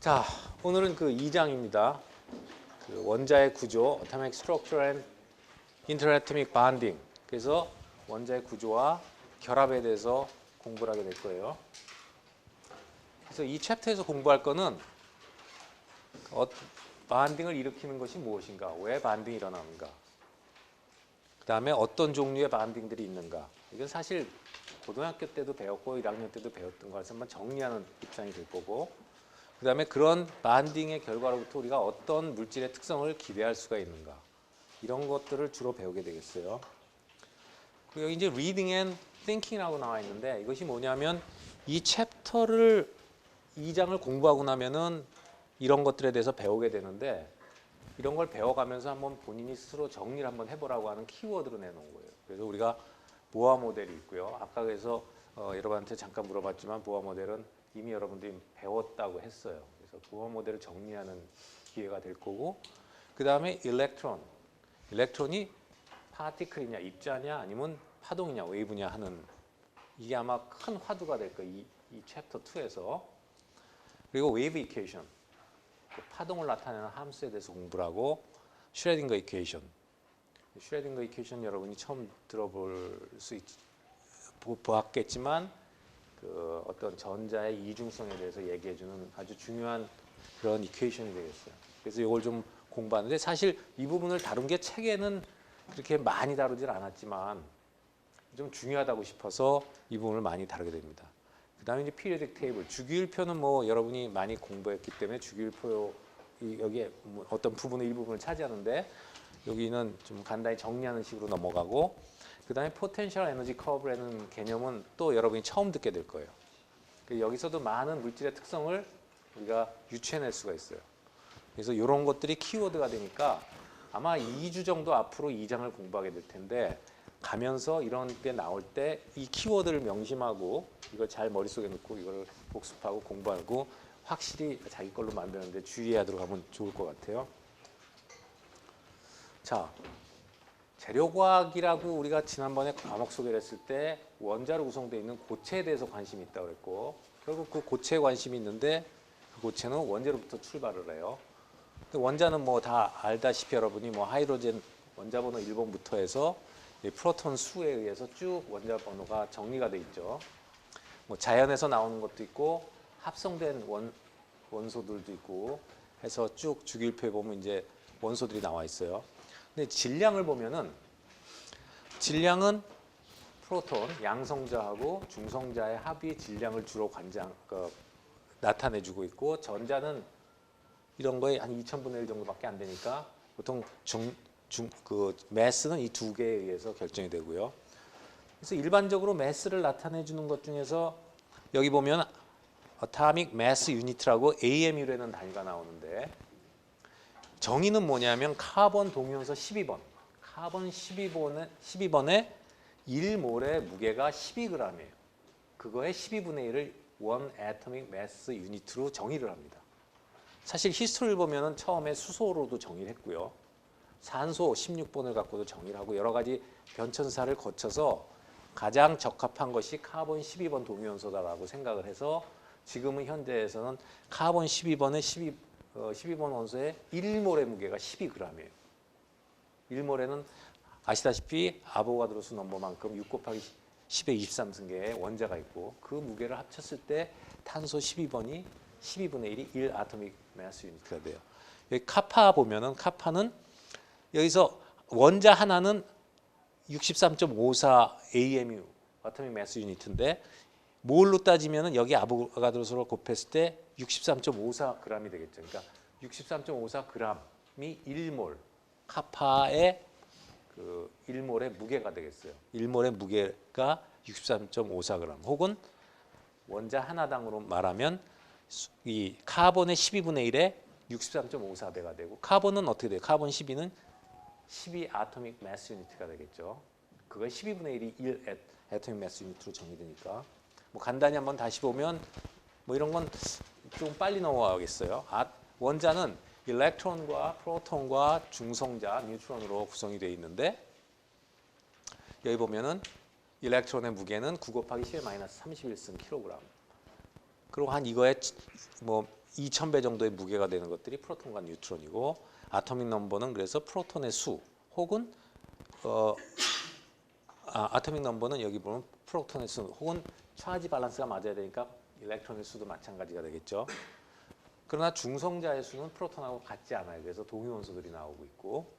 자, 오늘은 그 2장입니다. 그 원자의 구조, Atomic Structure and Interatomic Bonding. 그래서 원자의 구조와 결합에 대해서 공부를 하게 될 거예요. 그래서 이 챕터에서 공부할 거는 반딩을 일으키는 것이 무엇인가, 왜 반딩이 일어나는가, 그 다음에 어떤 종류의 반딩들이 있는가. 이건 사실 고등학교 때도 배웠고 1학년 때도 배웠던 거라서 한번 정리하는 입장이 될 거고, 그 다음에 그런 반딩의 결과로부터 우리가 어떤 물질의 특성을 기대할 수가 있는가, 이런 것들을 주로 배우게 되겠어요. 그리고 여기 이제 reading and thinking이라고 나와 있는데, 이것이 뭐냐면 이 챕터를 2장을 공부하고 나면은 이런 것들에 대해서 배우게 되는데, 이런 걸 배워가면서 한번 본인이 스스로 정리를 한번 해보라고 하는 키워드로 내놓은 거예요. 그래서 우리가 보아 모델이 있고요. 아까 그래서 여러분한테 잠깐 물어봤지만 보아 모델은 이미 여러분들이 배웠다고 했어요. 그래서 보아 모델을 정리하는 기회가 될 거고, 그 다음에 일렉트론이 파티클이냐, 입자냐, 아니면 파동이냐, 웨이브냐 하는, 이게 아마 큰 화두가 될 거예요. 이 챕터 2에서. 그리고 웨이브 이퀘이션, 파동을 나타내는 함수에 대해서 공부를 하고, 슈레딩거 이퀘이션. 슈레딩거 이퀘이션 여러분이 처음 들어볼 수 보았겠지만, 그 어떤 전자의 이중성에 대해서 얘기해주는 아주 중요한 그런 이퀘이션이 되겠어요. 그래서 이걸 좀 공부하는데, 사실 이 부분을 다룬 게 책에는 그렇게 많이 다루질 않았지만 좀 중요하다고 싶어서 이 부분을 많이 다루게 됩니다. 그 다음에 이제 피리오딕 테이블, 주기율표는 뭐 여러분이 많이 공부했기 때문에 주기율표 여기에 뭐 어떤 부분의 일부분을 차지하는데, 여기는 좀 간단히 정리하는 식으로 넘어가고, 그 다음에 포텐셜 에너지 커브라는 개념은 또 여러분이 처음 듣게 될 거예요. 여기서도 많은 물질의 특성을 우리가 유추해낼 수가 있어요. 그래서 이런 것들이 키워드가 되니까 아마 2주 정도 앞으로 2장을 공부하게 될 텐데, 가면서 이런 게 나올 때 이 키워드를 명심하고 이걸 잘 머릿속에 넣고 이걸 복습하고 공부하고 확실히 자기 걸로 만드는데 주의하도록 하면 좋을 것 같아요. 자, 재료과학이라고 우리가 지난번에 과목 소개를 했을 때 원자로 구성되어 있는 고체에 대해서 관심이 있다고 그랬고, 결국 그 고체에 관심이 있는데 그 고체는 원자로부터 출발을 해요. 근데 원자는 뭐 다 알다시피 여러분이 뭐 하이드로젠 원자 번호 1번부터 해서 프로톤 수에 의해서 쭉 원자 번호가 정리가 돼 있죠. 뭐 자연에서 나오는 것도 있고 합성된 원소들도 있고 해서 쭉 주기율표에 보면 이제 원소들이 나와 있어요. 근데 질량을 보면은, 질량은 프로톤, 양성자하고 중성자의 합이 질량을 주로 나타내주고 있고, 전자는 이런 거에 한 2000분의 1 정도밖에 안 되니까 보통 매스는 이 두 개에 의해서 결정이 되고요. 그래서 일반적으로 매스를 나타내주는 것 중에서 여기 보면 Atomic Mass Unit라고 AMU라는 단위가 나오는데, 정의는 뭐냐면 카본 동위원소 12번, 카본 12번에 1몰의 무게가 12g이에요. 그거의 12분의 1을 1 Atomic Mass Unit로 정의를 합니다. 사실 히스토리를 보면 처음에 수소로도 정의를 했고요. 산소 16번을 갖고도 정의를 하고, 여러 가지 변천사를 거쳐서 가장 적합한 것이 카본 12번 동위원소다라고 생각을 해서, 지금은 현대에서는 카본 12번의 12번 원소의 1몰의 무게가 12g이에요. 1몰에는 아시다시피 아보가드로수 넘버만큼 6 곱하기 10의 23승계의 원자가 있고, 그 무게를 합쳤을 때 탄소 12번이 12분의 1이 1 아토믹 매스 유니트가 돼요. 여기 카파 보면은, 카파는 여기서 원자 하나는 63.54 AMU 아토믹 매스 유니트인데, 몰로 따지면은 여기 아보가드로수를 곱했을 때 63.54g이 되겠죠. 그러니까 63.54g이 1몰, 카파의 그 1몰의 무게가 되겠어요. 1몰의 무게가 63.54g, 혹은 원자 하나당으로 말하면 이 카본의 12분의 1에 63.54배가 되고, 카본은 어떻게 돼요? 카본 12는 12 아토믹 매스 유니트가 되겠죠. 그거의 12분의 1이 1 아토믹 매스 유니트로 정의되니까, 뭐 간단히 한번 다시 보면 뭐 이런 건 좀 빨리 넘어가겠어요. 원자는 일렉트론과 프로톤과 중성자, 뉴트론으로 구성이 되어 있는데, 여기 보면은 일렉트론의 무게는 9 곱하기 10의 마이너스 31승 킬로그램. 그리고 한 이거에 뭐 2000배 정도의 무게가 되는 것들이 프로톤과 뉴트론이고 아토믹 넘버는 그래서 프로톤의 수 혹은 아토믹 넘버는 여기 보면 프로톤의 수 혹은 차지 밸런스가 맞아야 되니까 일렉트론의 수도 마찬가지가 되겠죠. 그러나 중성자의 수는 프로톤하고 같지 않아요. 그래서 동위원소들이 나오고 있고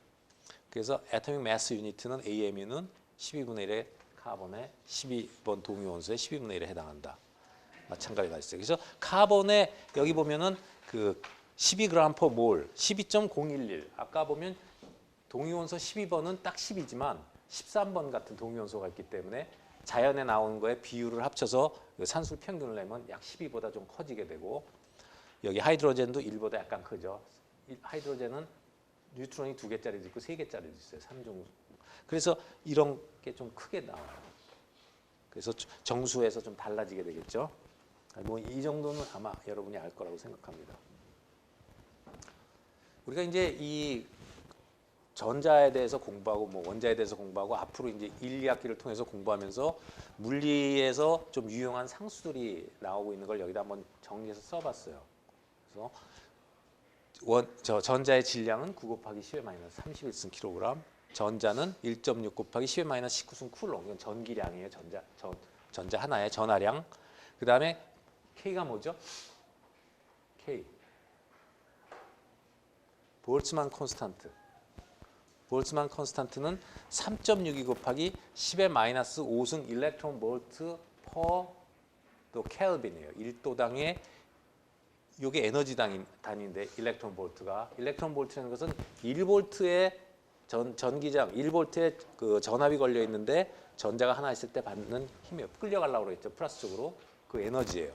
그래서 애토믹 매스 유니트는 AMU는 12분의 1의 카본의 12번 동위원소의 12분의 1에 해당한다. 마찬가지가 있어요. 그래서 카본에 여기 보면은 그 12g/몰 12.011 아까 보면 동위원소 12번은 딱 10이지만 13번 같은 동위원소가 있기 때문에 자연에 나오는 거에 비율을 합쳐서 산술 평균을 내면 약 12보다 좀 커지게 되고 여기 하이드로젠도 1보다 약간 크죠. 하이드로젠은 뉴트론이 2개짜리도 있고 3개짜리도 있어요. 3종. 그래서 이런 게 좀 크게 나와요. 그래서 정수에서 좀 달라지게 되겠죠. 뭐 이 정도는 아마 여러분이 알 거라고 생각합니다. 우리가 이제 이 전자에 대해서 공부하고 뭐 원자에 대해서 공부하고 앞으로 이제 1, 2학기를 통해서 공부하면서 물리에서 좀 유용한 상수들이 나오고 있는 걸 여기다 한번 정리해서 써봤어요. 그래서 전자의 질량은 9 곱하기 10의 마이너스 31승 킬로그램, 전자는 1.6 곱하기 10의 마이너스 19승 쿨롱, 이건 전기량이에요. 전자 하나의 전하량. 그 다음에 K가 뭐죠? K. 볼츠만 콘스탄트. 볼츠만 콘스탄트는 3.62 곱하기 10의 마이너스 5승 일렉트론 볼트 퍼 또 켈빈이에요. 1도당의 이게 에너지 단위인데 일렉트론 볼트라는 것은 1볼트의 전기장 1볼트의 그 전압이 걸려 있는데 전자가 하나 있을 때 받는 힘이에요. 끌려가려고 그랬죠. 플러스 쪽으로. 그 에너지예요.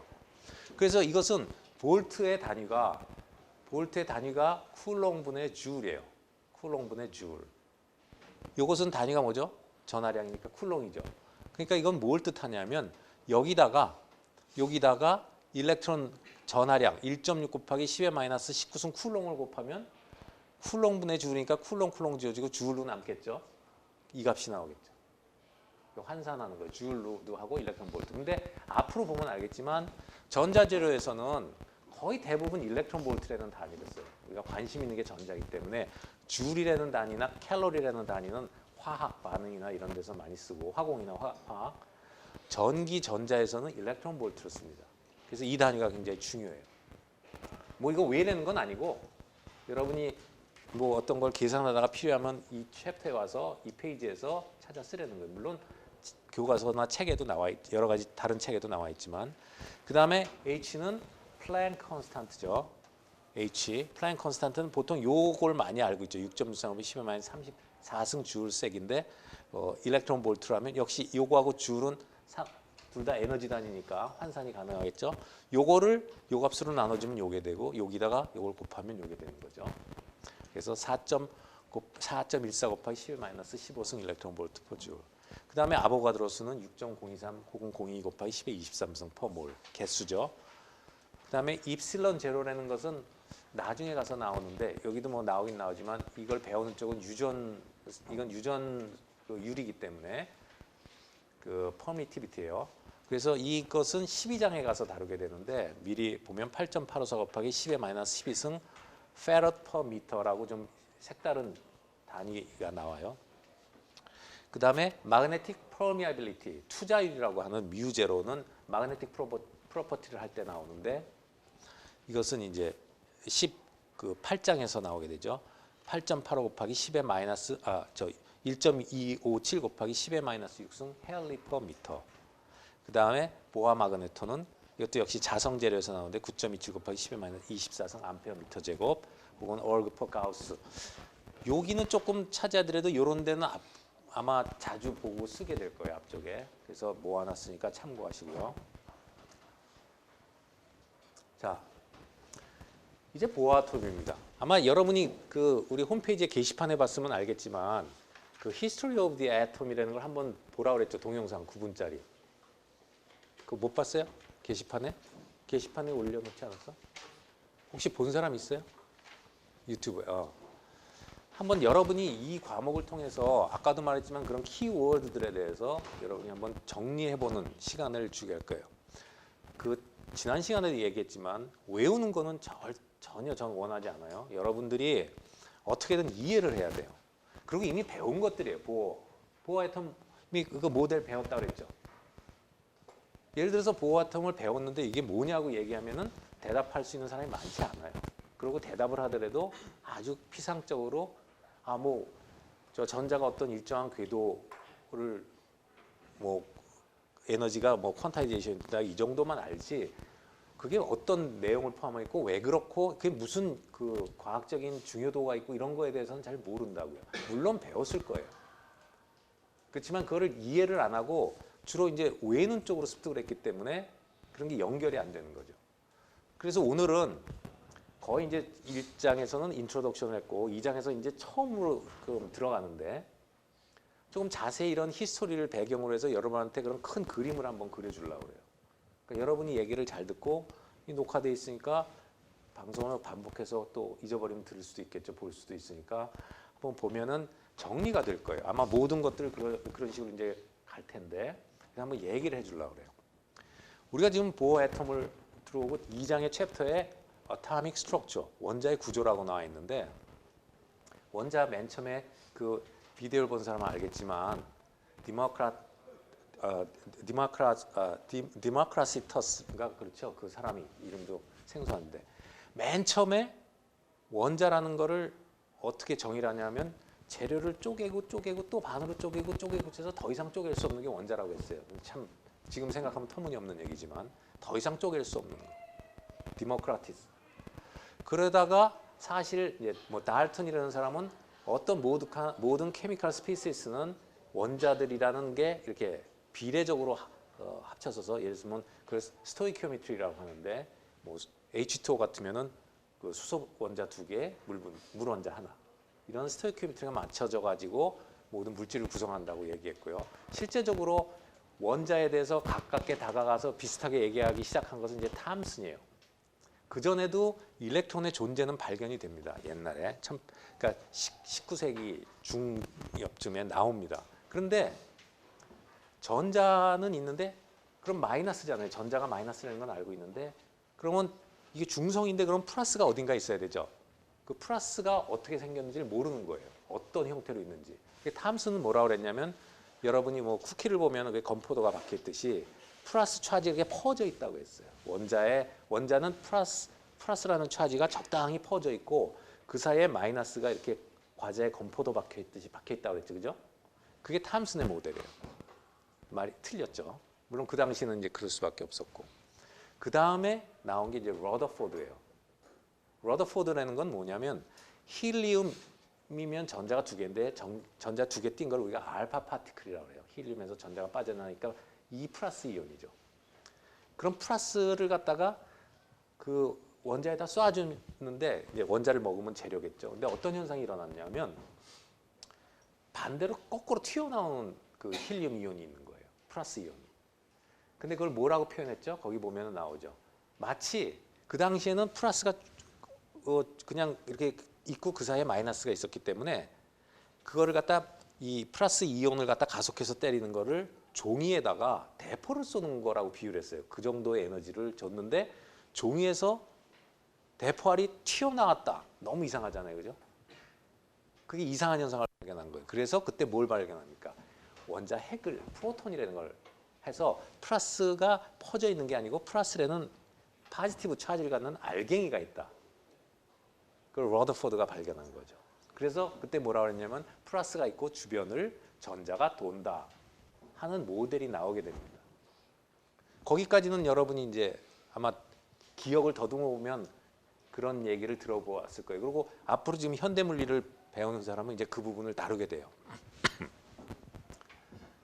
그래서 이것은 볼트의 단위가 쿨롱분의 줄이에요. 쿨롱분의 줄. 이것은 단위가 뭐죠? 전하량이니까 쿨롱이죠. 그러니까 이건 뭘 뜻하냐면 여기다가 일렉트론 전하량 1.6 곱하기 10의 마이너스 19승 쿨롱을 곱하면 쿨롱분의 줄이니까 쿨롱 지워지고 줄로 남겠죠. 이 값이 나오겠죠. 환산하는 거예요. 줄로 하고 일렉트론 볼트. 근데 앞으로 보면 알겠지만 전자재료에서는 거의 대부분 일렉트론 볼트라는 단위를 써요. 우리가 관심 있는 게 전자이기 때문에 줄이라는 단위나 캘로리라는 단위는 화학 반응이나 이런 데서 많이 쓰고 화공이나 화학. 전기 전자에서는 일렉트론 볼트를 씁니다. 그래서 이 단위가 굉장히 중요해요. 뭐 이거 왜 내는 건 아니고 여러분이 뭐 어떤 걸 계산하다가 필요하면 이 챕터에 와서 이 페이지에서 찾아 쓰려는 거예요. 물론 교과서나 책에도 나와 여러 가지 다른 책에도 나와 있지만 그 다음에 H는 플랭크 컨스탄트죠. 플랭크 컨스탄트는 보통 요걸 많이 알고 있죠. 6.63곱하기 10의 마이너스 34승 줄색인데 일렉트론 볼트라면 역시 요거하고 줄은 둘 다 에너지 단위니까 환산이 가능하겠죠. 요거를 요 값으로 나눠주면 요게 되고 여기다가 요걸 곱하면 요게 되는 거죠. 그래서 4.14 곱하기 10의 마이너스 15승 일렉트론 볼트 퍼 줄. 그 다음에 아보가드로 수는 6.023 혹은 0.02 곱하기 10의 23승 퍼 몰 개수죠. 그 다음에 입실론 제로라는 것은 나중에 가서 나오는데 여기도 뭐 나오긴 나오지만 이걸 배우는 쪽은 이건 유전 유리이기 때문에 그 퍼미티비티예요. 그래서 이것은 12장에 가서 다루게 되는데 미리 보면 8.854 곱하기 10의 마이너스 12승 페럿 퍼 미터라고 좀 색다른 단위가 나와요. 그 다음에 마그네틱 퍼미아빌리티 투자율이라고 하는 뮤제로는 마그네틱 프로퍼티를 할 때 나오는데 이것은 이제 8장에서 나오게 되죠. 8.85 곱하기 10의 마이너스 1.257 곱하기 10의 마이너스 6승 헬리 퍼 미터. 그 다음에 보아 마그네토는 이것도 역시 자성 재료에서 나오는데 9.27 곱하기 10의 마이너스 24승 암페어 미터 제곱 혹은 얼그 퍼 가우스. 여기는 조금 차지하더라도 이런 데는 아마 자주 보고 쓰게 될 거예요. 앞쪽에. 그래서 모아놨으니까 참고하시고요. 자, 이제 보아 아톰입니다. 아마 여러분이 우리 홈페이지에 게시판에 봤으면 알겠지만 그 History of the Atom이라는 걸 한번 보라 그랬죠. 동영상 9분짜리. 그거 못 봤어요? 게시판에? 게시판에 올려놓지 않았어? 혹시 본 사람 있어요? 유튜브에. 한번 여러분이 이 과목을 통해서 아까도 말했지만 그런 키워드들에 대해서 여러분이 한번 정리해보는 시간을 주게 할 거예요. 그 지난 시간에도 얘기했지만 외우는 거는 전혀 전 원하지 않아요. 여러분들이 어떻게든 이해를 해야 돼요. 그리고 이미 배운 것들이에요. 보호 아tom이 그 모델 배웠다 그랬죠. 예를 들어서 보호 아톰을 배웠는데 이게 뭐냐고 얘기하면은 대답할 수 있는 사람이 많지 않아요. 그리고 대답을 하더라도 아주 피상적으로 저 전자가 어떤 일정한 궤도를 에너지가 퀀타이제이션이다 이 정도만 알지 그게 어떤 내용을 포함하고 있고 왜 그렇고 그게 무슨 그 과학적인 중요도가 있고 이런 거에 대해서는 잘 모른다고요. 물론 배웠을 거예요. 그렇지만 그거를 이해를 안 하고 주로 이제 외는 쪽으로 습득을 했기 때문에 그런 게 연결이 안 되는 거죠. 그래서 오늘은 거의 이제 1장에서는 인트로덕션을 했고 2장에서 이제 처음으로 들어가는데 조금 자세히 이런 히스토리를 배경으로 해서 여러분한테 그런 큰 그림을 한번 그려주려고 그래요. 그러니까 여러분이 얘기를 잘 듣고 이 녹화돼 있으니까 방송을 반복해서 또 잊어버리면 들을 수도 있겠죠. 볼 수도 있으니까 한번 보면은 정리가 될 거예요. 아마 모든 것들 그런 식으로 이제 갈 텐데 한번 얘기를 해주려고 그래요. 우리가 지금 보호 애텀을 들어오고 2장의 챕터에 Atomic Structure, 원자의 구조라고 나와 있는데 원자 맨 처음에 그 비디오를 본 사람은 알겠지만 디모크라시터스가 그렇죠. 그 사람이 이름도 생소한데 맨 처음에 원자라는 거를 어떻게 정의를 하냐면 재료를 쪼개고 또 반으로 쪼개고 해서 더 이상 쪼갤 수 없는 게 원자라고 했어요. 참 지금 생각하면 터무니없는 얘기지만 더 이상 쪼갤 수 없는 거. 디모크라티스. 그러다가 사실 이제 달턴이라는 사람은 어떤 모든 케미컬 스피시스는 원자들이라는 게 이렇게 비례적으로 합쳐져서 예를 들면 그걸 스토이키오메트리라고 하는데 H2O 같으면은 그 수소 원자 2개, 물 원자 하나 이런 스토이키오메트리가 맞춰져 가지고 모든 물질을 구성한다고 얘기했고요. 실제적으로 원자에 대해서 가깝게 다가가서 비슷하게 얘기하기 시작한 것은 이제 탐슨이에요. 그 전에도 일렉트론의 존재는 발견이 됩니다. 옛날에 그러니까 19세기 중엽쯤에 나옵니다. 그런데 전자는 있는데 그럼 마이너스잖아요. 전자가 마이너스라는 건 알고 있는데 그러면 이게 중성인데 그럼 플러스가 어딘가 있어야 되죠. 그 플러스가 어떻게 생겼는지를 모르는 거예요. 어떤 형태로 있는지. 탐슨은 뭐라고 그랬냐면 여러분이 쿠키를 보면 왜 건포도가 박혀 있듯이 플러스 차지가 이렇게 퍼져 있다고 했어요. 원자는 플러스라는 차지가 적당히 퍼져 있고 그 사이에 마이너스가 이렇게 과자에 건포도 박혀 있듯이 박혀 있다고 그랬죠. 그죠? 그게 탐슨의 모델이에요. 말이 틀렸죠. 물론 그 당시는 이제 그럴 수밖에 없었고. 그 다음에 나온 게 이제 러더포드예요. 러더포드라는 건 뭐냐면 힐리움이면 전자가 두 개인데 전자 두 개 띈 걸 우리가 알파 파티클이라고 해요. 힐리움에서 전자가 빠져나니까 2 플러스 이온이죠. 그럼 플러스를 갖다가 그 원자에다 쏴주는데 이제 원자를 먹으면 재료겠죠. 근데 어떤 현상이 일어났냐면 반대로 거꾸로 튀어나오는 그 힐리움 이온이 있는 거예요. 플러스 이온이. 근데 그걸 뭐라고 표현했죠? 거기 보면 나오죠. 마치 그 당시에는 플러스가 그냥 이렇게 있고 그 사이에 마이너스가 있었기 때문에 그거를 갖다 이 플러스 이온을 갖다 가속해서 때리는 거를 종이에다가 대포를 쏘는 거라고 비유를 했어요. 그 정도의 에너지를 줬는데 종이에서 대포알이 튀어나왔다. 너무 이상하잖아요. 그죠? 그게 이상한 현상을 발견한 거예요. 그래서 그때 뭘 발견합니까? 원자 핵을 프로톤이라는 걸 해서 플러스가 퍼져 있는 게 아니고 플러스에는 포지티브 차지를 갖는 알갱이가 있다. 그걸 러더포드가 발견한 거죠. 그래서 그때 뭐라고 했냐면 플러스가 있고 주변을 전자가 돈다 하는 모델이 나오게 됩니다. 거기까지는 여러분이 이제 아마 기억을 더듬어 보면 그런 얘기를 들어보았을 거예요. 그리고 앞으로 지금 현대 물리를 배우는 사람은 이제 그 부분을 다루게 돼요.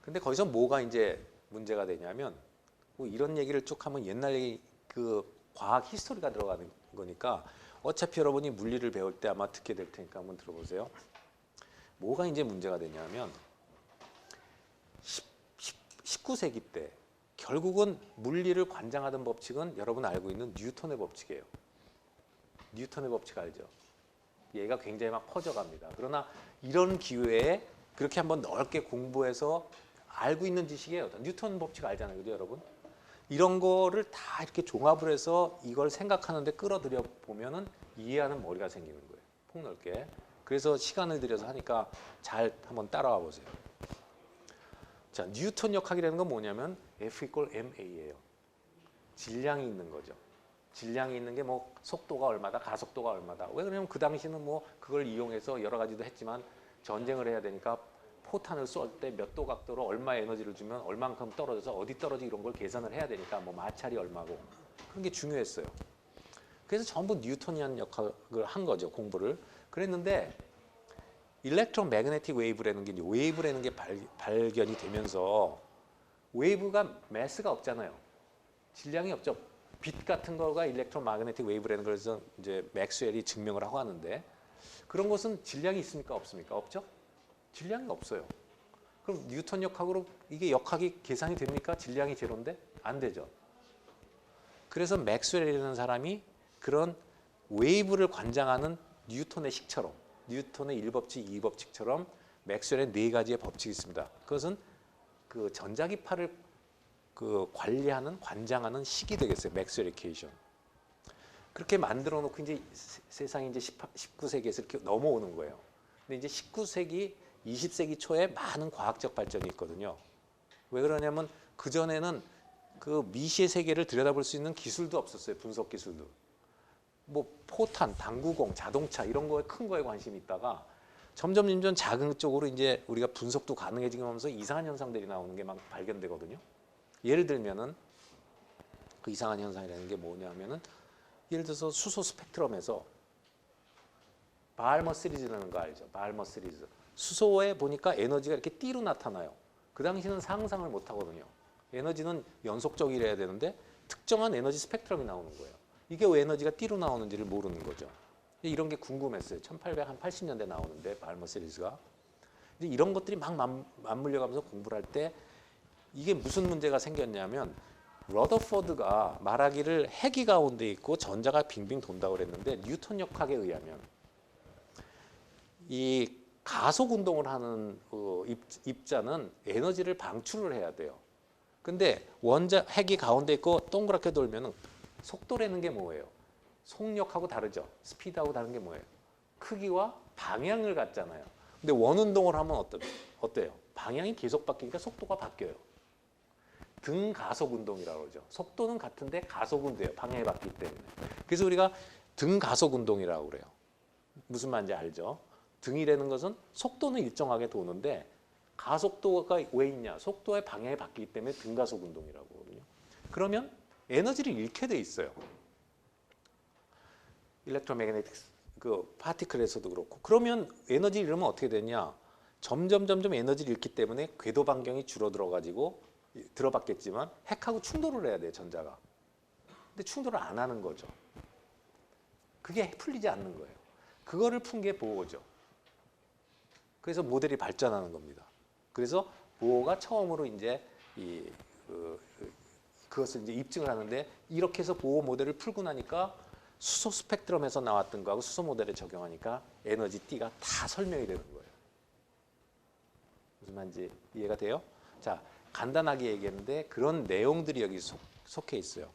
근데 거기서 뭐가 이제 문제가 되냐면 이런 얘기를 쭉 하면 옛날 그 과학 히스토리가 들어가는 거니까 어차피 여러분이 물리를 배울 때 아마 듣게 될 테니까 한번 들어보세요. 뭐가 이제 문제가 되냐면 19세기 때 결국은 물리를 관장하던 법칙은 여러분 알고 있는 뉴턴의 법칙이에요. 뉴턴의 법칙 알죠? 얘가 굉장히 막 퍼져갑니다. 그러나 이런 기회에 그렇게 한번 넓게 공부해서 알고 있는 지식이에요. 뉴턴 법칙 알잖아요. 그죠, 여러분? 이런 거를 다 이렇게 종합을 해서 이걸 생각하는데 끌어들여 보면은 이해하는 머리가 생기는 거예요. 폭넓게. 그래서 시간을 들여서 하니까 잘 한번 따라와 보세요. 자, 뉴턴 역학이라는 건 뭐냐면 F = ma예요. 질량이 있는 거죠. 질량이 있는 게 뭐 속도가 얼마다, 가속도가 얼마다. 왜 그러냐면 그 당시는 뭐 그걸 이용해서 여러 가지도 했지만 전쟁을 해야 되니까 포탄을 쏠 때 몇 도 각도로 얼마 에너지를 주면 얼만큼 떨어져서 어디 떨어지 이런 걸 계산을 해야 되니까 뭐 마찰이 얼마고 그런 게 중요했어요. 그래서 전부 뉴턴이안 역학을 한 거죠, 공부를. 그랬는데 일렉트로매그네틱 웨이브라는 게 웨이브라는 게 발견이 되면서 웨이브가 매스가 없잖아요. 질량이 없죠. 빛 같은 거가 일렉트로매그네틱 웨이브라는 걸 해서 이제 맥스웰이 증명을 하고 하는데 그런 것은 질량이 있습니까? 없습니까? 없죠? 질량이 없어요. 그럼 뉴턴 역학으로 이게 역학이 계산이 됩니까? 질량이 제로인데? 안 되죠. 그래서 맥스웰이라는 사람이 그런 웨이브를 관장하는 뉴턴의 식처럼 뉴턴의 1법칙, 2법칙처럼 맥스웰의 4가지의 법칙이 있습니다. 그것은 그 전자기파를 그 관리하는, 관장하는 식이 되겠어요. 맥스웰 이퀘이션. 그렇게 만들어 놓고 이제 세상이 이제 19세기에서 이렇게 넘어오는 거예요. 근데 이제 19세기, 20세기 초에 많은 과학적 발전이 있거든요. 왜 그러냐면 그전에는 그 미시의 세계를 들여다볼 수 있는 기술도 없었어요. 분석 기술도. 뭐 포탄, 당구공, 자동차 이런 거에 큰 거에 관심이 있다가 점점 작은 쪽으로 이제 우리가 분석도 가능해지면서 이상한 현상들이 나오는 게 막 발견되거든요. 예를 들면은 그 이상한 현상이라는 게 뭐냐면은 예를 들어서 수소 스펙트럼에서 발머 시리즈라는 거 알죠? 발머 시리즈. 수소에 보니까 에너지가 이렇게 띠로 나타나요. 그 당시는 상상을 못 하거든요. 에너지는 연속적이래야 되는데 특정한 에너지 스펙트럼이 나오는 거예요. 이게 왜 에너지가 띠로 나오는지를 모르는 거죠. 이런 게 궁금했어요. 1880년대 나오는데 발머 시리즈가. 이런 것들이 막 맞물려가면서 공부를 할 때 이게 무슨 문제가 생겼냐면 러더포드가 말하기를 핵이 가운데 있고 전자가 빙빙 돈다고 그랬는데 뉴턴 역학에 의하면 이 가속 운동을 하는 입자는 에너지를 방출을 해야 돼요. 근데 핵이 가운데 있고 동그랗게 돌면은 속도라는 게 뭐예요? 속력하고 다르죠. 스피드하고 다른 게 뭐예요? 크기와 방향을 갖잖아요. 근데 원운동을 하면 어때요? 방향이 계속 바뀌니까 속도가 바뀌어요. 등 가속 운동이라고 그러죠. 속도는 같은데 가속은 돼요. 방향이 바뀌기 때문에. 그래서 우리가 등 가속 운동이라고 그래요. 무슨 말인지 알죠? 등이라는 것은 속도는 일정하게 도는데 가속도가 왜 있냐? 속도의 방향이 바뀌기 때문에 등 가속 운동이라고 하거든요. 그러면 에너지를 잃게 돼 있어요. 일렉트로매그네틱 그 파티클에서도 그렇고. 그러면 에너지를 잃으면 어떻게 되냐? 점점 에너지를 잃기 때문에 궤도 반경이 줄어들어 가지고 들어봤겠지만 핵하고 충돌을 해야 돼요, 전자가. 근데 충돌을 안 하는 거죠. 그게 풀리지 않는 거예요. 그거를 푼 게 보호죠. 그래서 모델이 발전하는 겁니다. 그래서 보호가 처음으로 이제 그것을 이제 입증을 하는데 이렇게 해서 보호 모델을 풀고 나니까 수소 스펙트럼에서 나왔던 거하고 수소 모델에 적용하니까 에너지 T가 다 설명이 되는 거예요. 무슨 말인지 이해가 돼요? 자, 간단하게 얘기했는데 그런 내용들이 여기 속해 있어요.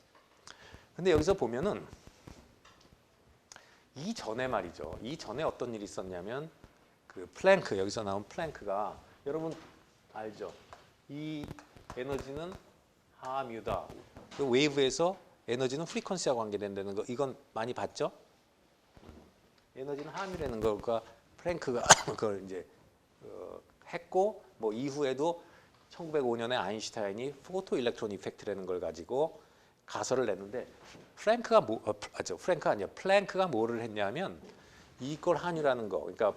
근데 여기서 보면은 이전에 말이죠. 이전에 어떤 일이 있었냐면 그 플랭크, 여기서 나온 플랭크가 여러분 알죠? 이 에너지는 하뮤다. 그 웨이브에서 에너지는 프리퀀시와 관계된다는 거 이건 많이 봤죠? 에너지는 하뮤라는 거가 플랭크가 그걸 이제 했고 뭐 이후에도 1905년에 아인슈타인이 포토 일렉트론 이펙트라는 걸 가지고 가설을 냈는데 플랭크가 뭐를 했냐면 이걸 함유라는 거, 그러니까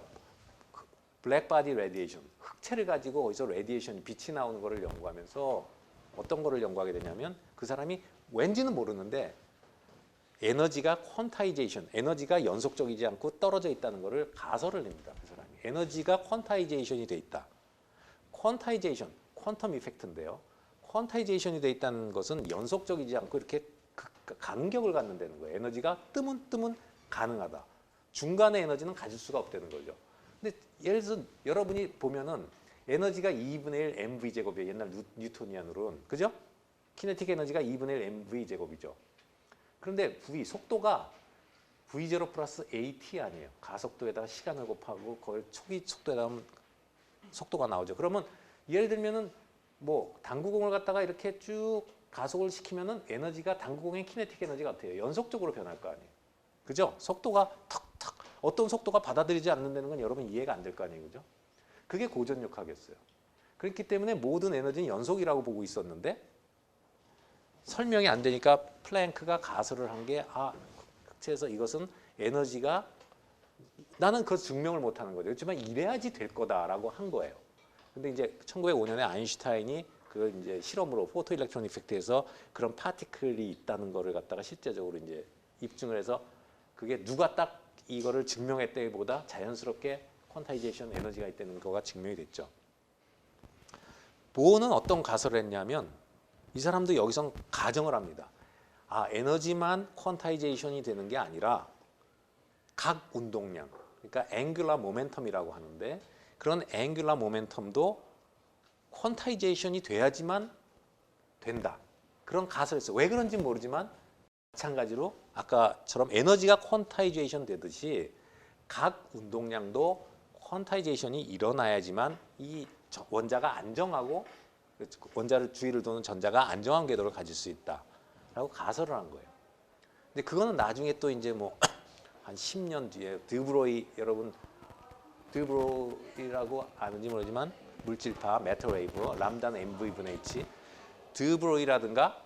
블랙바디 레디에이션, 흑체를 가지고 어디서 레디에이션, 빛이 나오는 거를 연구하면서 어떤 거를 연구하게 되냐면 그 사람이 왠지는 모르는데 에너지가 퀀타이제이션, 에너지가 연속적이지 않고 떨어져 있다는 거를 가설을 냅니다. 그 사람이. 에너지가 퀀타이제이션이 돼 있다. 퀀타이제이션, 퀀텀 이펙트인데요. 퀀타이제이션이 돼 있다는 것은 연속적이지 않고 이렇게 간격을 갖는다는 거예요. 에너지가 뜨문 가능하다. 중간에 에너지는 가질 수가 없다는 거죠. 근데 예를 들어서 여러분이 보면은 에너지가 2분의 1 mv 제곱이에요. 옛날 뉴토니안으로는. 그죠? 키네틱 에너지가 2분의 1 mv 제곱이죠. 그런데 v 속도가 v0 플러스 at 아니에요. 가속도에다가 시간을 곱하고 그걸 초기 속도에다 하면 속도가 나오죠. 그러면 예를 들면은 뭐 당구공을 갖다가 이렇게 쭉 가속을 시키면은 에너지가 당구공의 키네틱 에너지가 어때요? 연속적으로 변할 거 아니에요. 그죠? 속도가 탁탁 어떤 속도가 받아들이지 않는다는 건 여러분 이해가 안 될 거 아니에요. 그죠? 그게 고전력학이었어요. 그렇기 때문에 모든 에너지는 연속이라고 보고 있었는데 설명이 안 되니까 플랭크가 가설을 한 게 흑체에서 이것은 에너지가 나는 그 증명을 못 하는 거죠. 그렇지만 이래야지 될 거다라고 한 거예요. 근데 이제 1905년에 아인슈타인이 그 이제 실험으로 포토 일렉트론 이펙트에서 그런 파티클이 있다는 거를 갖다가 실제적으로 이제 입증을 해서 그게 누가 딱 이거를 증명했다기보다 자연스럽게 퀀타이제이션 에너지가 있다는 거가 증명이 됐죠. 보어는 어떤 가설을 했냐면 이 사람도 여기서 가정을 합니다. 에너지만 퀀타이제이션이 되는 게 아니라 각 운동량, 그러니까 앵귤러 모멘텀이라고 하는데 그런 앵귤러 모멘텀도 퀀타이제이션이 돼야지만 된다. 그런 가설을 했어요. 왜 그런지 모르지만 마찬가지로 아까처럼 에너지가 퀀타이제이션 되듯이 각 운동량도 퀀타이제이션이 일어나야지만 이 원자가 안정하고 원자를 주위를 도는 전자가 안정한 궤도를 가질 수 있다라고 가설을 한 거예요. 근데 그거는 나중에 또 이제 뭐 한 10년 뒤에 드브로이 여러분 드브로이라고 아는지 모르지만 물질파, 메터웨이브, 람다는 mv분의 h, 드브로이라든가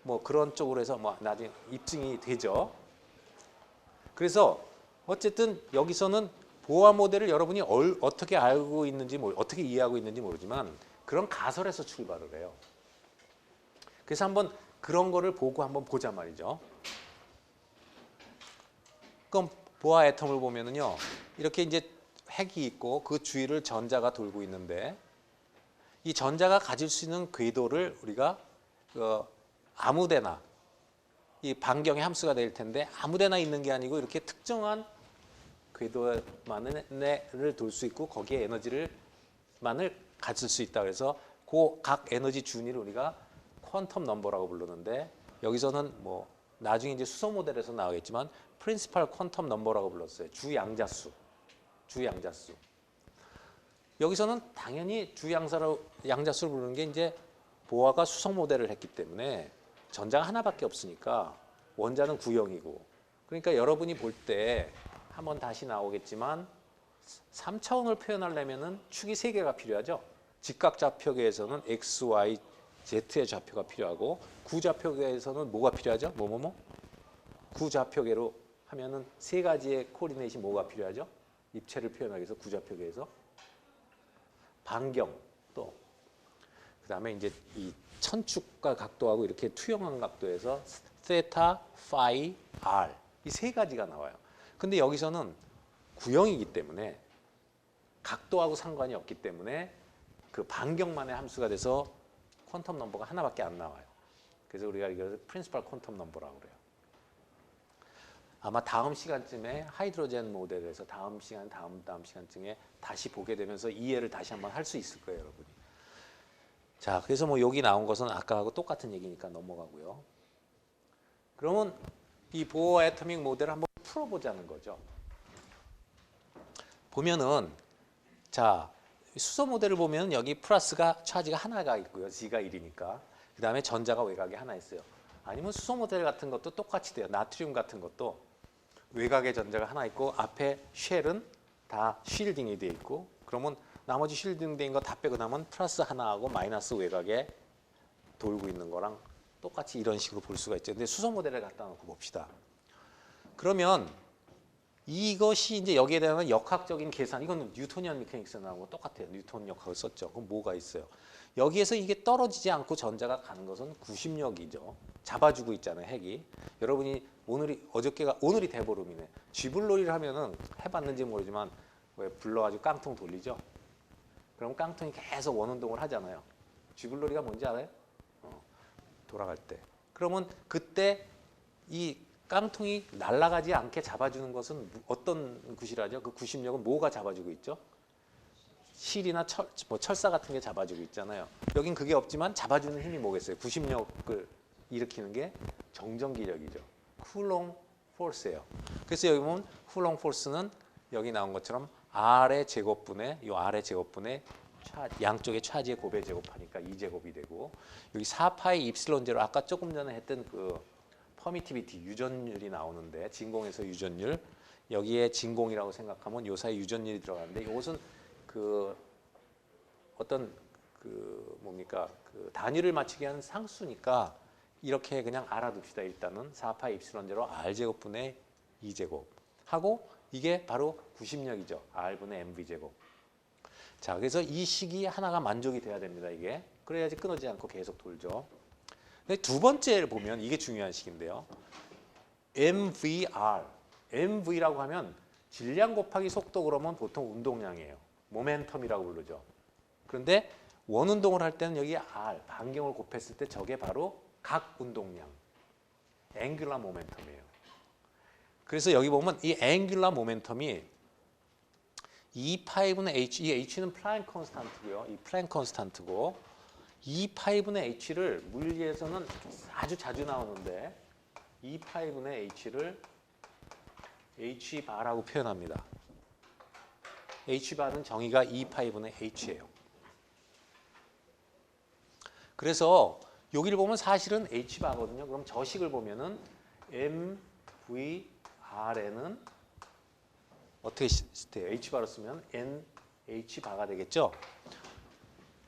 뭐 그런 쪽으로 해서 뭐 나중에 입증이 되죠. 그래서 어쨌든 여기서는 보아 모델을 여러분이 어떻게 알고 있는지 어떻게 이해하고 있는지 모르지만 그런 가설에서 출발을 해요. 그래서 한번 그런 거를 보고 한번 보자 말이죠. 그럼 보아 애텀을 보면은요. 이렇게 이제 핵이 있고 그 주위를 전자가 돌고 있는데 이 전자가 가질 수 있는 궤도를 우리가 아무데나 이 반경의 함수가 될 텐데 아무데나 있는 게 아니고 이렇게 특정한 궤도만을 돌 수 있고 거기에 에너지를만을 가질 수 있다. 그래서 그 각 에너지 준위를 우리가 퀀텀 넘버라고 부르는데 여기서는 뭐 나중에 이제 수소 모델에서 나오겠지만 프린시팔 퀀텀 넘버라고 불렀어요. 주양자수. 여기서는 당연히 주양자수를 부르는 게 이제 보아가 수성 모델을 했기 때문에 전자가 하나밖에 없으니까 원자는 구형이고 그러니까 여러분이 볼 때 한번 다시 나오겠지만 3차원을 표현하려면은 축이 3개가 필요하죠. 직각좌표계에서는 x, y, z의 좌표가 필요하고 구좌표계에서는 뭐가 필요하죠? 구좌표계로 하면은 3가지의 코디네이트이 뭐가 필요하죠? 입체를 표현하기 위해서 구좌표계에서 반경 또 그다음에 이제 이 천축과 각도하고 이렇게 투영한 각도에서 세타, 파이, r 이 3가지가 나와요. 근데 여기서는 구형이기 때문에 각도하고 상관이 없기 때문에 그 반경만의 함수가 돼서 퀀텀 넘버가 하나밖에 안 나와요. 그래서 우리가 이걸 프린시팔 퀀텀 넘버라고 그래요. 아마 다음 시간쯤에 하이드로젠 모델에서 다음 시간쯤에 다시 보게 되면서 이해를 다시 한번 할 수 있을 거예요, 여러분이. 자, 그래서 뭐 여기 나온 것은 아까하고 똑같은 얘기니까 넘어가고요. 그러면 이 보어 애토믹 모델을 한번 풀어보자는 거죠. 보면은 자 수소 모델을 보면 여기 플러스가 차지가 하나가 있고요. G가 1이니까. 그 다음에 전자가 외곽에 하나 있어요. 아니면 수소 모델 같은 것도 똑같이 돼요. 나트륨 같은 것도 외곽에 전자가 하나 있고 앞에 쉘은 다 쉴딩이 돼 있고 그러면 나머지 쉴딩 된 거 다 빼고 나면 플러스 하나하고 마이너스 외곽에 돌고 있는 거랑 똑같이 이런 식으로 볼 수가 있죠. 근데 수소 모델을 갖다 놓고 봅시다. 그러면 이것이 이제 여기에 대한 역학적인 계산, 이건 뉴토니안 메카닉스에 나온 거 똑같아요. 뉴턴 역학을 썼죠. 그럼 뭐가 있어요? 여기에서 이게 떨어지지 않고 전자가 가는 것은 구심력이죠. 잡아주고 있잖아요, 핵이. 여러분이 오늘이 대보름이네. 쥐불놀이를 하면은 해봤는지 모르지만 왜 불러가지고 깡통 돌리죠? 그럼 깡통이 계속 원운동을 하잖아요. 쥐불놀이가 뭔지 알아요? 돌아갈 때. 그러면 그때 이 깡통이 날아가지 않게 잡아주는 것은 어떤 구실하죠? 그 구심력은 뭐가 잡아주고 있죠? 스틸이나 철사 같은 게 잡아주고 있잖아요. 여긴 그게 없지만 잡아주는 힘이 뭐겠어요? 구심력을 일으키는 게 정전기력이죠. 쿨롱 포스예요. 그래서 여기 보면 쿨롱 포스는 여기 나온 것처럼 R의 제곱분의 이 R의 제곱분의 양쪽의 차지의 곱의 제곱하니까 2제곱이 되고 여기 4파이 입실론 제로 아까 조금 전에 했던 그 퍼미티비티 유전율이 나오는데 진공에서 유전율 여기에 진공이라고 생각하면 요 사이 유전율이 들어가는데 이것은 그 어떤 그 뭡니까 그 단위를 맞추게 하는 상수니까 이렇게 그냥 알아둡시다. 일단은 4파이 입실론 제로 R제곱분의 2제곱 하고 이게 바로 구심력이죠. R분의 mv제곱. 자, 그래서 이 식이 하나가 만족이 돼야 됩니다. 이게. 그래야지 끊어지지 않고 계속 돌죠. 근데 두 번째를 보면 이게 중요한 식인데요. MVR. MV라고 하면 질량 곱하기 속도 그러면 보통 운동량이에요. 모멘텀이라고 부르죠. 그런데 원운동을 할 때는 여기 R, 반경을 곱했을 때 저게 바로 각 운동량. 앵귤러 모멘텀이에요. 그래서 여기 보면 이 앵귤러 모멘텀이 E5는 H, 이 H는 플랭크 컨스탄트고요. 이 플랭크 컨스탄트고 E5는 H를 물리에서는 아주 자주 나오는데 E5는 H를 H바라고 표현합니다. H바는 정의가 E5는 H예요. 그래서 여기를 보면 사실은 H바거든요. 그럼 저 식을 보면은 MVR에는 어떻게 돼요? H바로 쓰면 NH바가 되겠죠?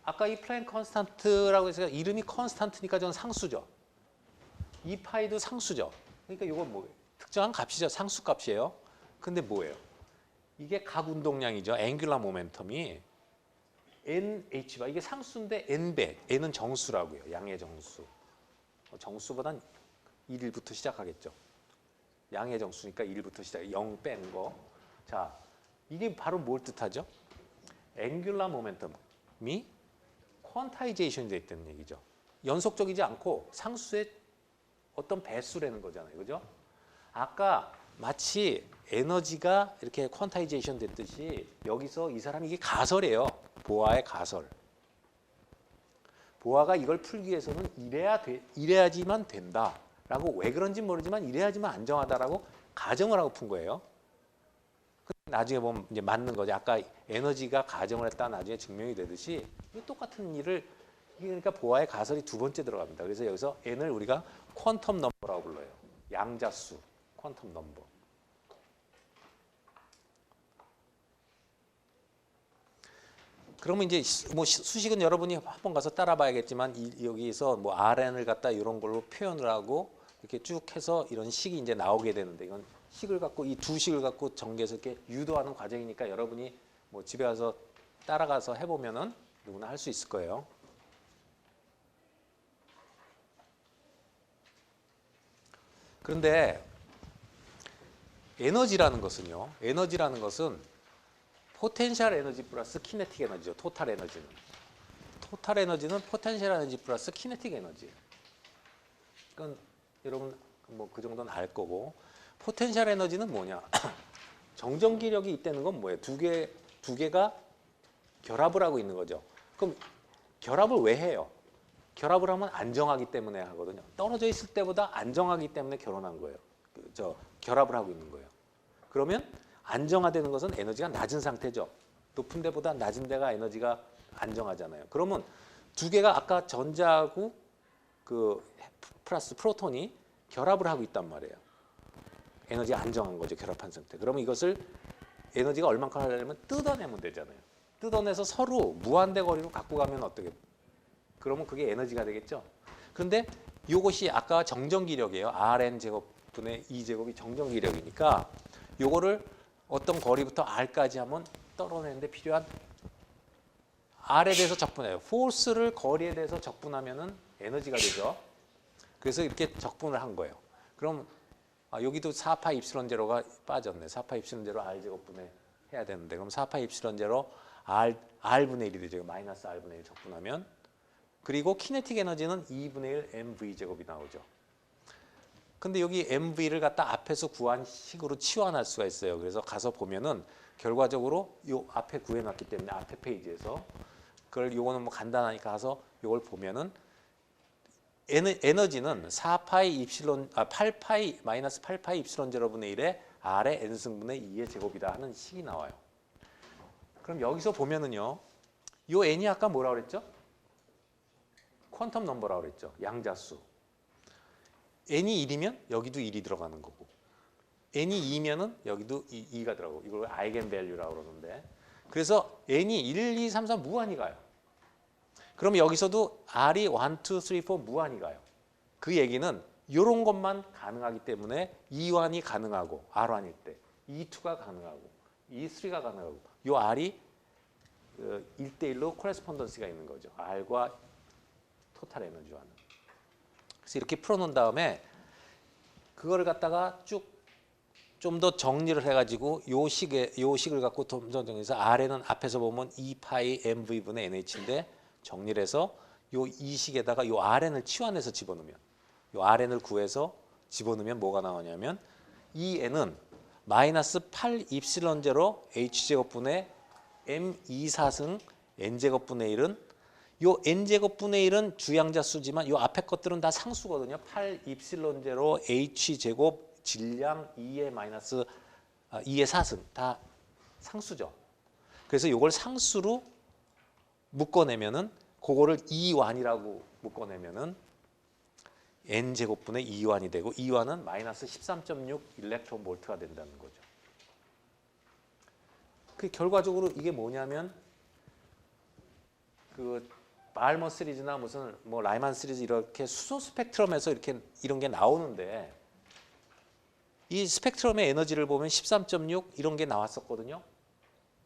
아까 이 플랭크 컨스탄트라고 해서 이름이 컨스탄트니까 저는 상수죠. 이 파이도 상수죠. 그러니까 이건 뭐예요? 특정한 값이죠. 상수값이에요. 근데 뭐예요? 이게 각 운동량이죠. 앵귤러 모멘텀이 NH바 이게 상수인데 N배 N은 정수라고요. 양의 정수. 정수보단 1부터 시작하겠죠. 양의 정수니까 1부터 시작 0 뺀 거. 자, 이게 바로 뭘 뜻하죠? 앵귤러 모멘텀이 퀀타이제이션이 돼 있다는 얘기죠. 연속적이지 않고 상수의 어떤 배수라는 거잖아요. 그죠? 아까 마치 에너지가 이렇게 퀀타이제이션 됐듯이 여기서 이 사람이 이게 가설이에요. 보아의 가설. 보아가 이걸 풀기 위해서는 이래야지만 된다라고 왜 그런지 모르지만 이래야지만 안정하다라고 가정을 하고 푼 거예요. 나중에 보면 이제 맞는 거죠. 아까 에너지가 가정을 했다 나중에 증명이 되듯이 똑같은 일을 그러니까 보아의 가설이 두 번째 들어갑니다. 그래서 여기서 n을 우리가 퀀텀 넘버라고 불러요. 양자수 퀀텀 넘버. 그러면 이제 뭐 수식은 여러분이 한번 가서 따라봐야겠지만 여기서 뭐 RN을 갖다 이런 걸로 표현을 하고 이렇게 쭉 해서 이런 식이 이제 나오게 되는데 이건 식을 갖고 이 두 식을 갖고 전개해서 이렇게 유도하는 과정이니까 여러분이 뭐 집에 가서 따라가서 해보면은 누구나 할 수 있을 거예요. 그런데 에너지라는 것은요. 에너지라는 것은 포텐셜 에너지 플러스 키네틱 에너지죠. 토탈 에너지는. 토탈 에너지는 포텐셜 에너지 플러스 키네틱 에너지예요. 그건 여러분 뭐 그 정도는 알 거고. 포텐셜 에너지는 뭐냐? 정전기력이 있다는 건 뭐예요? 두 개가 결합을 하고 있는 거죠. 그럼 결합을 왜 해요? 결합을 하면 안정하기 때문에 하거든요. 떨어져 있을 때보다 안정하기 때문에 결혼한 거예요. 결합을 하고 있는 거예요. 그러면 안정화되는 것은 에너지가 낮은 상태죠. 높은 데보다 낮은 데가 에너지가 안정하잖아요. 그러면 두 개가 아까 전자하고 그 플러스 프로톤이 결합을 하고 있단 말이에요. 에너지가 안정한 거죠. 결합한 상태. 그러면 이것을 에너지가 얼만큼 하려면 뜯어내면 되잖아요. 뜯어내서 서로 무한대 거리로 갖고 가면 어떻게 그러면 그게 에너지가 되겠죠. 그런데 이것이 아까 정전기력이에요. Rn 제곱분의 2제곱이 정전기력이니까 요거를 어떤 거리부터 R까지 하면 떨어내는데 필요한 R에 대해서 적분해요. 포스를 거리에 대해서 적분하면은 에너지가 되죠. 그래서 이렇게 적분을 한 거예요. 그럼 여기도 4파 입실론 제로가 빠졌네. 4파 입실론 제로 R 제곱분에 해야 되는데 그럼 4파 입실론 제로 R분의 1이 되죠. 마이너스 R분의 1 적분하면 그리고 키네틱 에너지는 2분의 1 mv 제곱이 나오죠. 근데 여기 mv를 갖다 앞에서 구한 식으로 치환할 수가 있어요. 그래서 가서 보면은 결과적으로 요 앞에 구해놨기 때문에 앞에 페이지에서 그걸 요거는 뭐 간단하니까 가서 요걸 보면은 에너지는 4파이 입실론 8파이 마이너스 8파이 입실론 제로분의 1의 R의 n승분의 2의 제곱이다 하는 식이 나와요. 그럼 여기서 보면은요. 요 n이 아까 뭐라 그랬죠? 퀀텀 넘버라고 그랬죠. 양자수. n이 1이면 여기도 1이 들어가는 거고 n이 2면은 여기도 2가 들어가고 이걸 아이겐 밸류라고 그러는데 그래서 n이 1, 2, 3, 4 무한히 가요. 그럼 여기서도 R이 1, 2, 3, 4 무한히 가요. 그 얘기는 이런 것만 가능하기 때문에 E1이 가능하고 R1일 때 E2가 가능하고 E3가 가능하고 이 R이 1대1로 코레스폰던스가 있는 거죠. R과 토탈 에너지와는. 그래서 이렇게 풀어놓은 다음에 그거를 갖다가 쭉 좀 더 정리를 해가지고 요 식을 갖고 좀 더 정리해서 R에는 앞에서 보면 2파이 mv분의 nh인데 정리를 해서 요 이 식에다가 요 Rn을 치환해서 집어넣으면 요 Rn을 구해서 집어넣으면 뭐가 나오냐면 이 n은 마이너스 8 입실론 제로 h제곱분의 m24승 n제곱분의 1은 요 n제곱분의 1은 주양자수지만 요 앞에 것들은 다 상수거든요. 8 입실론 제로 h제곱 질량 2의 마이너스 2의 4승 다 상수죠. 그래서 요걸 상수로 묶어내면은 그거를 2완이라고 묶어내면은 n제곱분의 2완이 되고 2완은 마이너스 13.6 일렉트론 볼트가 된다는 거죠. 그 결과적으로 이게 뭐냐면 그 발머 시리즈나 무슨 뭐 라이만 시리즈 이렇게 수소 스펙트럼에서 이렇게 이런 게 나오는데 이 스펙트럼의 에너지를 보면 13.6 이런 게 나왔었거든요.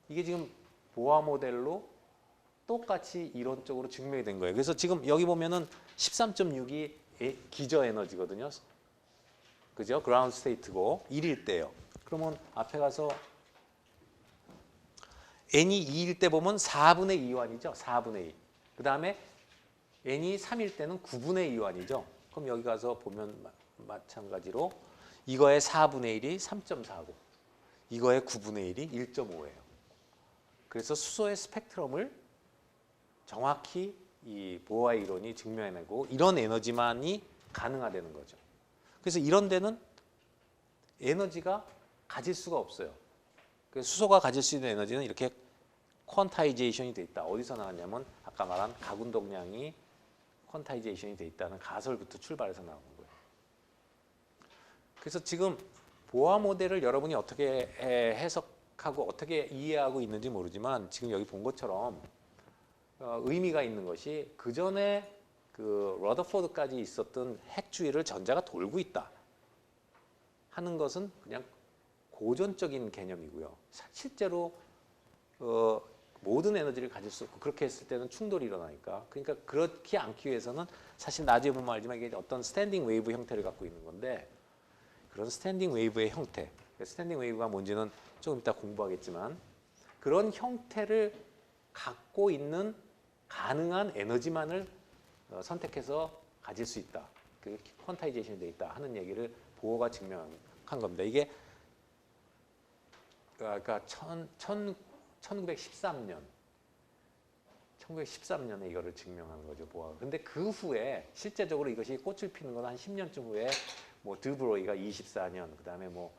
이게 지금 보아 모델로 똑같이 이론적으로 증명이 된 거예요. 그래서 지금 여기 보면은 13.6이 기저 에너지거든요. 그죠? 그라운드 스테이트고 1일 때요. 그러면 앞에 가서 n이 2일 때 보면 4분의 2완이죠. 4분의 2. 그 다음에 n이 3일 때는 9분의 2완이죠. 그럼 여기 가서 보면 마찬가지로 이거의 4분의 1이 3.49, 이거의 9분의 1이 1.5예요. 그래서 수소의 스펙트럼을 정확히 이 보아 이론이 증명해내고 이런 에너지만이 가능하다는 거죠. 그래서 이런 데는 에너지가 가질 수가 없어요. 그래서 수소가 가질 수 있는 에너지는 이렇게 퀀타이제이션이 돼 있다. 어디서 나왔냐면 아까 말한 가군동량이 퀀타이제이션이 돼 있다는 가설부터 출발해서 나온 거예요. 그래서 지금 보아 모델을 여러분이 어떻게 해석하고 어떻게 이해하고 있는지 모르지만 지금 여기 본 것처럼 의미가 있는 것이 그 전에 그 러더포드까지 있었던 핵주위를 전자가 돌고 있다 하는 것은 그냥 고전적인 개념이고요. 실제로 모든 에너지를 가질 수 없고 그렇게 했을 때는 충돌이 일어나니까 그러니까 그렇게 않기 위해서는 사실 나중에 보면 알지만 이게 어떤 스탠딩 웨이브 형태를 갖고 있는 건데 그런 스탠딩 웨이브의 형태, 스탠딩 웨이브가 뭔지는 조금 이따 공부하겠지만 그런 형태를 갖고 있는 가능한 에너지만을 선택해서 가질 수 있다. 그 퀀타이제이션이 돼 있다 하는 얘기를 보어가 증명한 겁니다. 이게 그러니까 1913년에 이거를 증명한 거죠, 보아가. 근데 그 후에 실제적으로 이것이 꽃을 피는 건 한 10년쯤 후에 뭐 드브로이가 24년, 그다음에 뭐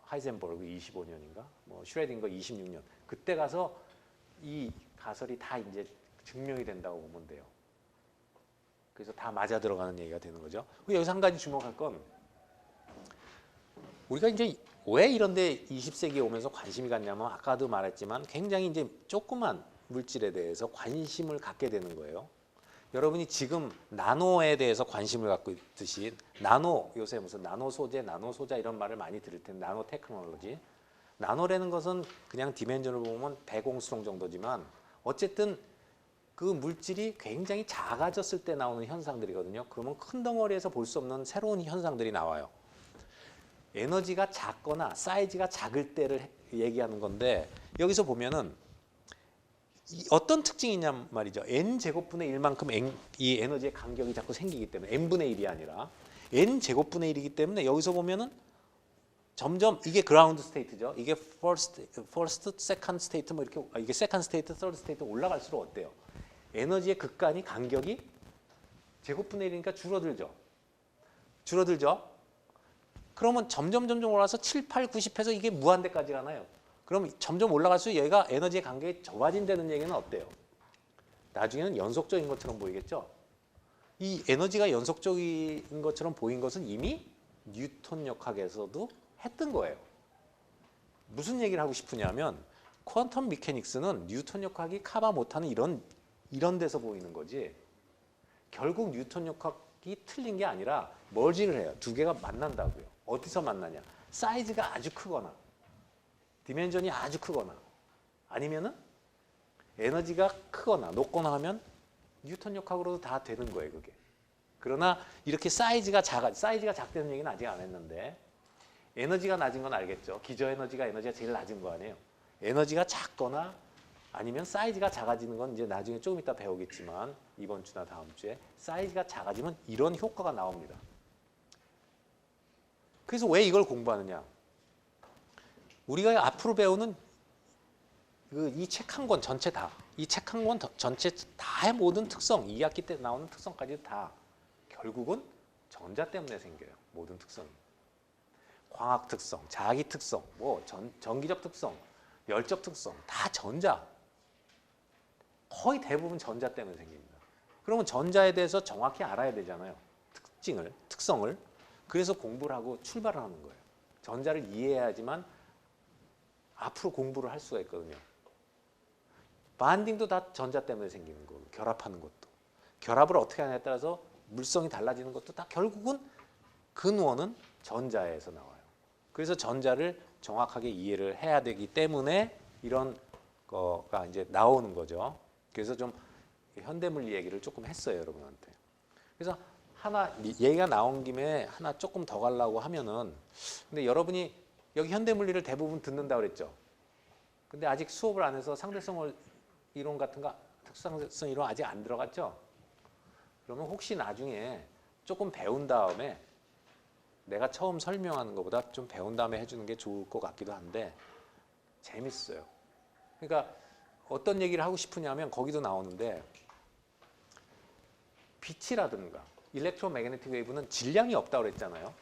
하이젠버그 25년인가, 뭐 슈레딩거 26년. 그때 가서 이 가설이 다 이제 증명이 된다고 보면 돼요. 그래서 다 맞아 들어가는 얘기가 되는 거죠. 여기서 한 가지 주목할 건 우리가 이제 왜 이런데 20세기에 오면서 관심이 갔냐면 아까도 말했지만 굉장히 이제 조그만 물질에 대해서 관심을 갖게 되는 거예요. 여러분이 지금 나노에 대해서 관심을 갖고 있듯이 나노, 요새 무슨 나노 소재, 나노 소자 이런 말을 많이 들을 텐데 나노 테크놀로지. 나노라는 것은 그냥 디멘전을 보면 배공수동 정도지만 어쨌든 그 물질이 굉장히 작아졌을 때 나오는 현상들이거든요. 그러면 큰 덩어리에서 볼 수 없는 새로운 현상들이 나와요. 에너지가 작거나 사이즈가 작을 때를 얘기하는 건데 여기서 보면은 어떤 특징이 있냔 말이죠. n제곱분의 1만큼 이 에너지의 간격이 자꾸 생기기 때문에 n분의 1이 아니라 n제곱분의 1이기 때문에 여기서 보면은 점점 이게 그라운드 스테이트죠. 이게 first, second state 뭐 이렇게 이게 second state, third state 올라갈수록 어때요? 에너지의 극간이 간격이 제곱분의 1이니까 줄어들죠. 줄어들죠. 그러면 점점 올라가서 7, 8, 90 해서 이게 무한대까지 가나요? 그럼 점점 올라갈수록 얘가 에너지의 간격이 좁아진다는 얘기는 어때요? 나중에는 연속적인 것처럼 보이겠죠? 이 에너지가 연속적인 것처럼 보인 것은 이미 뉴턴 역학에서도 했던 거예요. 무슨 얘기를 하고 싶으냐면 퀀텀 미케닉스는 뉴턴 역학이 커버 못하는 이런 데서 보이는 거지. 결국 뉴턴 역학이 틀린 게 아니라 멀징을 해요. 두 개가 만난다고요. 어디서 만나냐? 사이즈가 아주 크거나 디멘전이 아주 크거나 아니면은 에너지가 크거나 높거나 하면 뉴턴 역학으로도 다 되는 거예요, 그게. 그러나 이렇게 사이즈가 작다는 얘기는 아직 안 했는데 에너지가 낮은 건 알겠죠. 기저에너지가 제일 낮은 거 아니에요. 에너지가 작거나 아니면 사이즈가 작아지는 건 이제 나중에 조금 이따 배우겠지만 이번 주나 다음 주에 사이즈가 작아지면 이런 효과가 나옵니다. 그래서 왜 이걸 공부하느냐? 우리가 앞으로 배우는 이 책 한 권 전체 다, 이 책 한 권 전체 다의 모든 특성, 2학기 때 나오는 특성까지 다 결국은 전자 때문에 생겨요. 모든 특성이. 광학 특성, 자기 특성, 뭐 전기적 특성, 열적 특성 다 전자. 거의 대부분 전자 때문에 생깁니다. 그러면 전자에 대해서 정확히 알아야 되잖아요. 특성을. 그래서 공부를 하고 출발을 하는 거예요. 전자를 이해해야지만 앞으로 공부를 할 수가 있거든요. 반딩도 다 전자 때문에 생기는 거고 결합하는 것도. 결합을 어떻게 하냐에 따라서 물성이 달라지는 것도 다 결국은 근원은 전자에서 나와요. 그래서 전자를 정확하게 이해를 해야 되기 때문에 이런 거가 이제 나오는 거죠. 그래서 좀 현대물리 얘기를 조금 했어요, 여러분한테. 그래서 하나 얘기가 나온 김에 하나 조금 더 가려고 하면은 근데 여러분이 여기 현대물리를 대부분 듣는다고 그랬죠. 근데 아직 수업을 안 해서 상대성 이론 같은 거 특수상대성 이론 아직 안 들어갔죠? 그러면 혹시 나중에 조금 배운 다음에 내가 처음 설명하는 것보다 좀 배운 다음에 해주는 게 좋을 것 같기도 한데 재밌어요. 그러니까 어떤 얘기를 하고 싶으냐면 거기도 나오는데 빛이라든가 일렉트로매그네틱 웨이브는 질량이 없다고 그랬잖아요.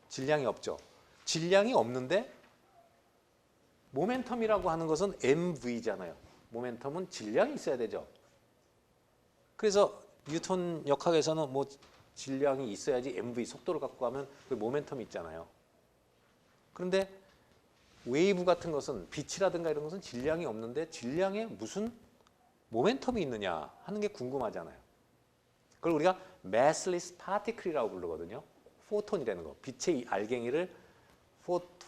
질량이 없죠. 질량이 없는데 모멘텀이라고 하는 것은 mv잖아요. 모멘텀은 질량이 있어야 되죠. 그래서 뉴턴 역학에서는 뭐 질량이 있어야지 mv 속도를 갖고 가면 그 모멘텀이 있잖아요. 그런데 웨이브 같은 것은 빛이라든가 이런 것은 질량이 없는데 질량에 무슨 모멘텀이 있느냐 하는 게 궁금하잖아요. 그걸 우리가 massless particle이라고 부르거든요. 포톤이라는 거. 빛의 알갱이를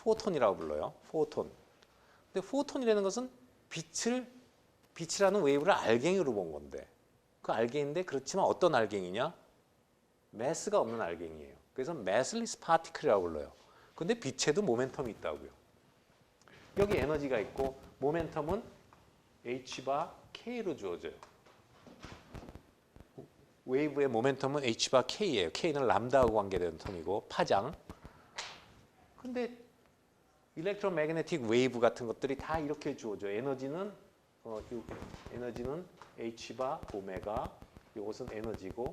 포톤이라고 불러요. 포톤. 근데 포톤이라는 것은 빛이라는 웨이브를 알갱이로 본 건데 그 알갱인데 그렇지만 어떤 알갱이냐? 매스가 없는 알갱이에요. 그래서 massless particle이라고 불러요. 근데 빛에도 모멘텀이 있다고요. 여기 에너지가 있고 모멘텀은 h바 k로 주어져요. 웨이브의 모멘텀은 h바 k예요. k는 람다하고 관계되는 텀이고 파장. 근데 일렉트로매그네틱 웨이브 같은 것들이 다 이렇게 주어져. 에너지는 h바 오메가, 이것은 에너지고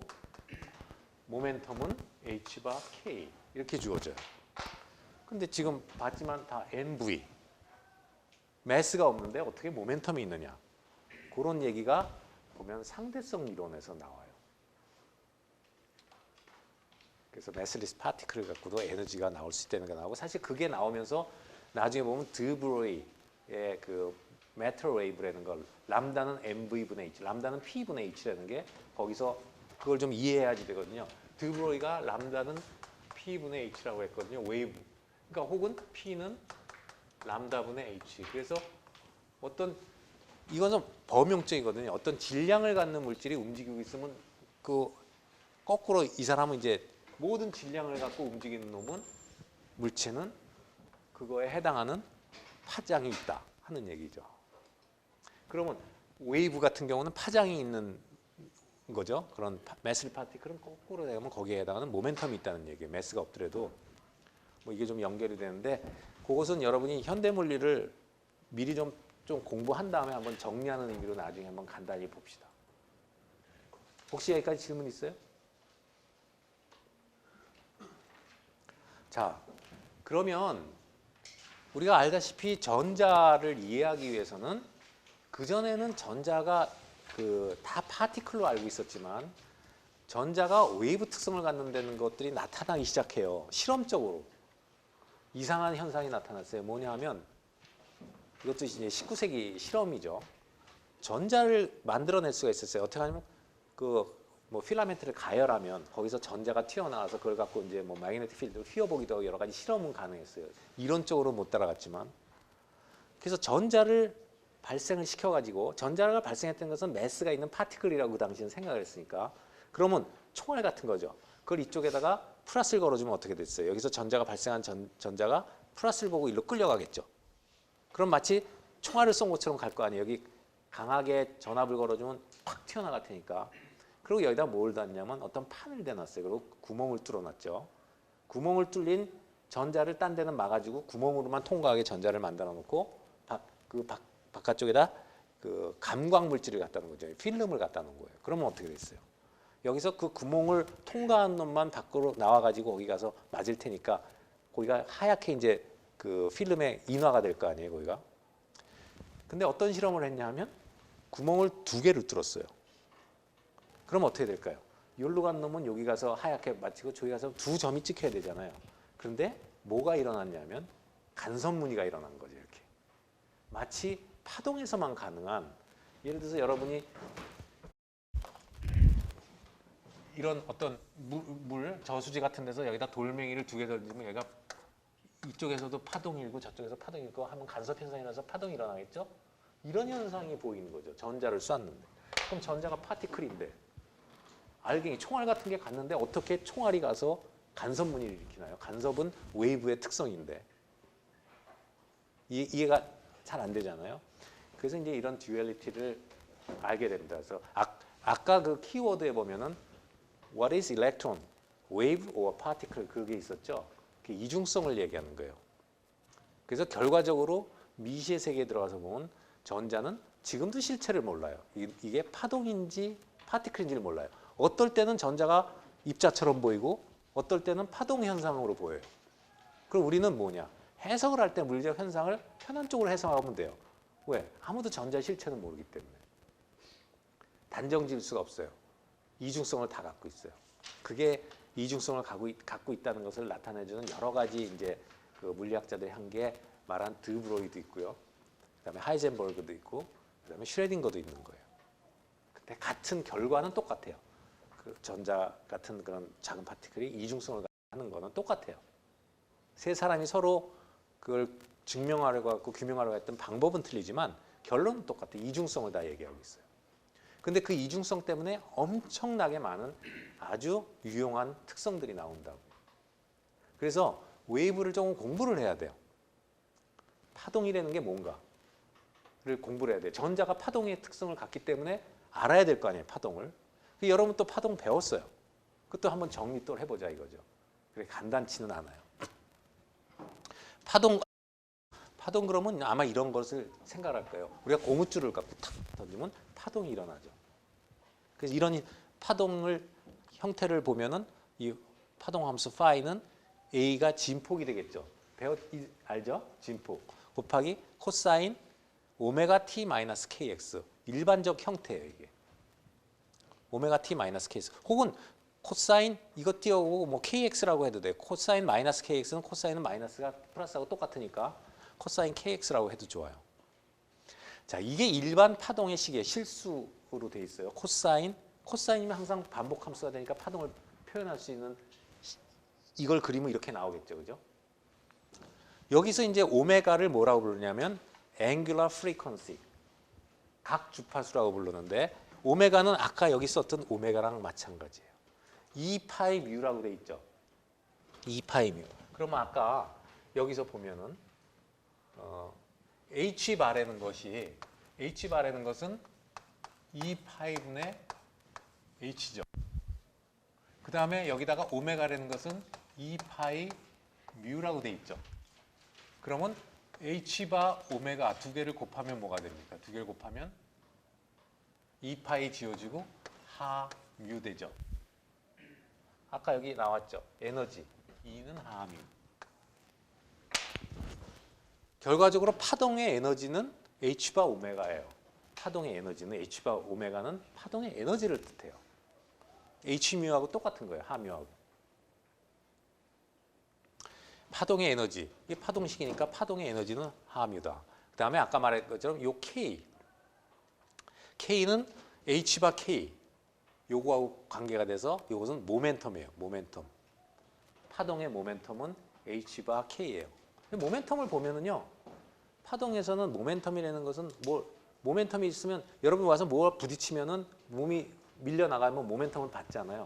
모멘텀은 h바 k 이렇게 주어져요. 근데 지금 봤지만 다 mv 매스가 없는데 어떻게 모멘텀이 있느냐? 그런 얘기가 보면 상대성 이론에서 나와요. 그래서 매슬리스 파티클을 갖고도 에너지가 나올 수 있다는 게 나오고 사실 그게 나오면서 나중에 보면 드브로이의 그 매터 웨이브라는 걸 람다는 mv분의 h, 람다는 p분의 h라는 게 거기서 그걸 좀 이해해야지 되거든요. 드브로이가 람다는 p분의 h라고 했거든요. 웨이브. 그러니까 혹은 p는 람다분의 h. 그래서 어떤 이거는 범용적이거든요. 어떤 질량을 갖는 물질이 움직이고 있으면 그 거꾸로 이 사람은 이제 모든 질량을 갖고 움직이는 놈은 물체는 그거에 해당하는 파장이 있다 하는 얘기죠. 그러면 웨이브 같은 경우는 파장이 있는 거죠. 그런 매스 파티클은 거꾸로 되면 거기에 해당하는 모멘텀이 있다는 얘기예요. 매스가 없더라도 뭐 이게 좀 연결이 되는데 그것은 여러분이 현대물리를 미리 좀 공부한 다음에 한번 정리하는 의미로 나중에 한번 간단히 봅시다. 혹시 여기까지 질문 있어요? 자, 그러면 우리가 알다시피 전자를 이해하기 위해서는 그전에는 전자가 다 파티클로 알고 있었지만 전자가 웨이브 특성을 갖는다는 것들이 나타나기 시작해요. 실험적으로. 이상한 현상이 나타났어요. 뭐냐 하면 이것도 이제 19세기 실험이죠. 전자를 만들어낼 수가 있었어요. 어떻게 하냐면 뭐 필라멘트를 가열하면 거기서 전자가 튀어나와서 그걸 갖고 이제 뭐 마그네틱 필드로 휘어보기도 하고 여러 가지 실험은 가능했어요. 이론적으로 못 따라갔지만. 그래서 전자를 발생을 시켜가지고 전자가 발생했던 것은 매스가 있는 파티클이라고 그 당시에는 생각을 했으니까 그러면 총알 같은 거죠. 그걸 이쪽에다가 플러스를 걸어주면 어떻게 됐어요? 여기서 전자가 발생한 전자가 플러스를 보고 일로 끌려가겠죠. 그럼 마치 총알을 쏜 것처럼 갈 거 아니에요. 여기 강하게 전압을 걸어주면 팍 튀어나갈 테니까. 그리고 여기다 뭘 놨냐면 어떤 판을 대놨어요. 그리고 구멍을 뚫어놨죠. 구멍을 뚫린 전자를 딴 데는 막아주고 구멍으로만 통과하게 전자를 만들어 놓고 바깥쪽에다 감광 물질을 갖다 놓은 거죠. 필름을 갖다 놓은 거예요. 그러면 어떻게 됐어요? 여기서 그 구멍을 통과한 놈만 밖으로 나와가지고 거기 가서 맞을 테니까 거기가 하얗게 이제 그 필름에 인화가 될 거 아니에요, 거기가. 근데 어떤 실험을 했냐 하면 구멍을 2개를 뚫었어요. 그럼 어떻게 될까요? 여기로 간 놈은 여기 가서 하얗게 맞히고 저기 가서 2점이 찍혀야 되잖아요. 그런데 뭐가 일어났냐면 간섭무늬가 일어난 거죠, 이렇게. 마치 파동에서만 가능한, 예를 들어서 여러분이 이런 어떤 물 저수지 같은 데서 여기다 돌멩이를 2개 던지면 여기가 이쪽에서도 파동이 일고 저쪽에서 파동이 일고 하면 간섭 현상이 나서 파동이 일어나겠죠? 이런 현상이 보이는 거죠. 전자를 쐈는데. 그럼 전자가 파티클인데 알갱이, 총알 같은 게 갔는데 어떻게 총알이 가서 간섭무늬를 일으키나요? 간섭은 웨이브의 특성인데. 이해가 잘 안 되잖아요. 그래서 이제 이런 듀얼리티를 알게 됩니다. 그래서 아까 그 키워드에 보면은 What is electron? Wave or particle? 그게 있었죠. 그 이중성을 얘기하는 거예요. 그래서 결과적으로 미시의 세계에 들어가서 보면 전자는 지금도 실체를 몰라요. 이게 파동인지 파티클인지를 몰라요. 어떨 때는 전자가 입자처럼 보이고 어떨 때는 파동 현상으로 보여요. 그럼 우리는 뭐냐? 해석을 할 때 물리적 현상을 편한 쪽으로 해석하면 돼요. 왜? 아무도 전자 실체는 모르기 때문에. 단정 지을 수가 없어요. 이중성을 다 갖고 있어요. 그게 이중성을 갖고 있다는 것을 나타내주는 여러 가지 이제 그 물리학자들이 한 게 말한 드브로이도 있고요. 그다음에 하이젠버그도 있고, 그다음에 슈레딩거도 있는 거예요. 근데 같은 결과는 똑같아요. 그 전자 같은 그런 작은 파티클이 이중성을 하는 거는 똑같아요. 세 사람이 서로 그걸 증명하려고 하고 규명하려고 했던 방법은 틀리지만 결론은 똑같아요. 이중성을 다 얘기하고 있어요. 근데 그 이중성 때문에 엄청나게 많은 아주 유용한 특성들이 나온다고. 그래서 웨이브를 조금 공부를 해야 돼요. 파동이라는 게 뭔가를 공부를 해야 돼요. 전자가 파동의 특성을 갖기 때문에 알아야 될 거 아니에요, 파동을. 여러분 또 파동 배웠어요. 그것도 한번 정리 또 해보자 이거죠. 그래 간단치는 않아요. 파동 그러면 아마 이런 것을 생각할 거예요. 우리가 고무줄을 갖고 탁 던지면 파동이 일어나죠. 그래서 이런 파동을 형태를 보면은 이 파동 함수 파이는 A가 진폭이 되겠죠. 알죠? 진폭 곱하기 코사인 오메가 t 마이너스 kx 일반적 형태예요 이게. 오메가 t 마이너스 kx 혹은 코사인 이거 띄워보고 뭐 kx라고 해도 돼요. 코사인 마이너스 kx는 코사인은 마이너스가 플러스하고 똑같으니까 코사인 kx라고 해도 좋아요. 자, 이게 일반 파동의 식의 실수로 돼 있어요. 코사인이면 항상 반복 함수가 되니까 파동을 표현할 수 있는 이걸 그리면 이렇게 나오겠죠. 그죠? 여기서 이제 오메가를 뭐라고 부르냐면 angular frequency 각 주파수라고 부르는데 오메가는 아까 여기 썼던 오메가랑 마찬가지예요. 2파이 뮤라고 돼 있죠. 2파이 뮤. 그러면 아까 여기서 보면은 H 바라는 것이 H 바라는 것은 2파이분의 H죠. 그 다음에 여기다가 오메가라는 것은 2파이 뮤라고 돼 있죠. 그러면 h바 오메가 두 개를 곱하면 뭐가 됩니까? 두 개를 곱하면 2파이 지워지고 하 뮤 되죠. 아까 여기 나왔죠. 에너지. E는 하 뮤. 결과적으로 파동의 에너지는 h바 오메가예요. 파동의 에너지는 h바 오메가는 파동의 에너지를 뜻해요. h뮤하고 똑같은 거예요. 하뮤하고. 파동의 에너지. 이게 파동식이니까 파동의 에너지는 하뮤다. 그 다음에 아까 말했던 것처럼 요 K. K는 h바 K. 요거하고 관계가 돼서 요것은 모멘텀이에요. 모멘텀. 파동의 모멘텀은 h바 K예요. 모멘텀을 보면은요. 파동에서는 모멘텀이라는 것은 모멘텀이 있으면 여러분 와서 뭐가 부딪히면은 몸이 밀려 나가면 모멘텀을 받잖아요.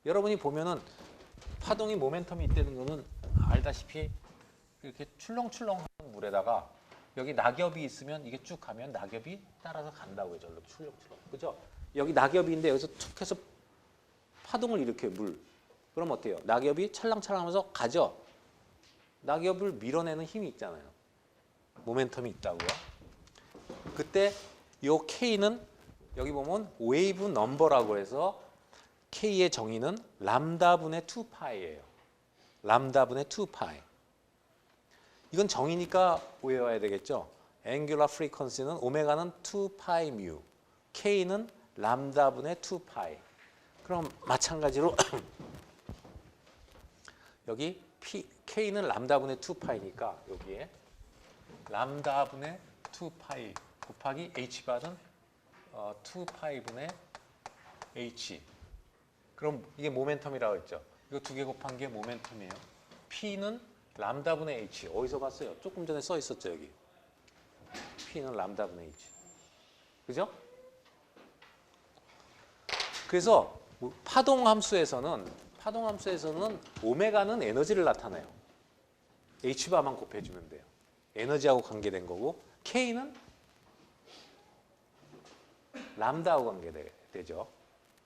여러분이 보면은 파동이 모멘텀이 있다는 거는 알다시피 이렇게 출렁출렁한 물에다가 여기 낙엽이 있으면 이게 쭉 가면 낙엽이 따라서 간다고요. 절로 출렁출렁. 그죠? 여기 낙엽이 있는데 여기서 툭 해서 파동을 일으켜요. 물. 그럼 어때요? 낙엽이 찰랑찰랑하면서 가죠? 낙엽을 밀어내는 힘이 있잖아요. 모멘텀이 있다고요. 그때 요 K는 여기 보면 웨이브 넘버라고 해서 K의 정의는 람다분의 2파이예요. 람다분의 2파이. 이건 정의니까 외워야 되겠죠. 앵귤러 프리퀀시는 오메가는 2파이 뮤. K는 람다분의 2파이. 그럼 마찬가지로 여기 K는 람다분의 2파이니까 여기에 람다분의 2파이 곱하기 H바는 2파이분의 H. 그럼 이게 모멘텀이라고 했죠. 이거 두 개 곱한 게 모멘텀이에요. P는 람다분의 H. 어디서 봤어요? 조금 전에 써 있었죠, 여기. P는 람다분의 H. 그죠? 그래서 파동함수에서는 오메가는 에너지를 나타내요. H바만 곱해주면 돼요. 에너지하고 관계된 거고 K는 람다하고 관계되죠.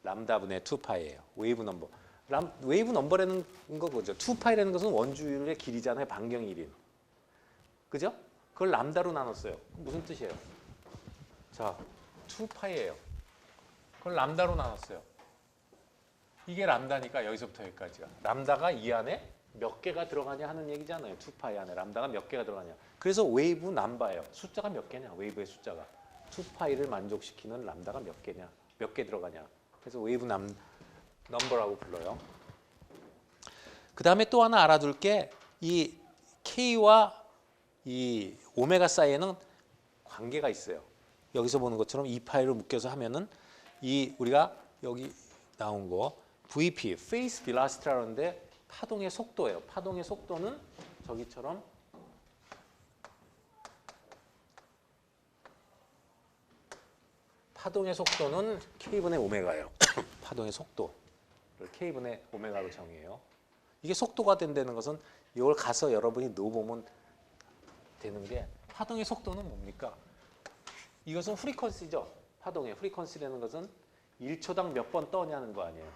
람다분의 2파이예요. 웨이브 넘버. 웨이브 넘버라는 거 그죠? 2파이라는 것은 원주율의 길이잖아요. 반경의 1인. 그죠? 그걸 람다로 나눴어요. 무슨 뜻이에요? 자, 2파이예요. 그걸 람다로 나눴어요. 이게 람다니까 여기서부터 여기까지가. 람다가 이 안에 몇 개가 들어가냐 하는 얘기잖아요. 2파이 안에 람다가 몇 개가 들어가냐. 그래서 웨이브 넘버예요. 숫자가 몇 개냐. 웨이브의 숫자가. 2파이를 만족시키는 람다가 몇 개냐. 몇 개 들어가냐. 그래서 웨이브 넘버라고 불러요. 그 다음에 또 하나 알아둘 게 이 K와 이 오메가 사이에는 관계가 있어요. 여기서 보는 것처럼 2파이를 묶여서 하면은 이 우리가 여기 나온 거 VP, Phase Velocity라는데 파동의 속도예요. 파동의 속도는 저기처럼 파동의 속도는 K분의 오메가예요. 파동의 속도를 K분의 오메가로 정의해요. 이게 속도가 된다는 것은 이걸 가서 여러분이 넣어보면 되는 게 파동의 속도는 뭡니까? 이것은 프리퀀시죠. 파동의 프리퀀시라는 것은 1초당 몇 번 떠냐는 거 아니에요.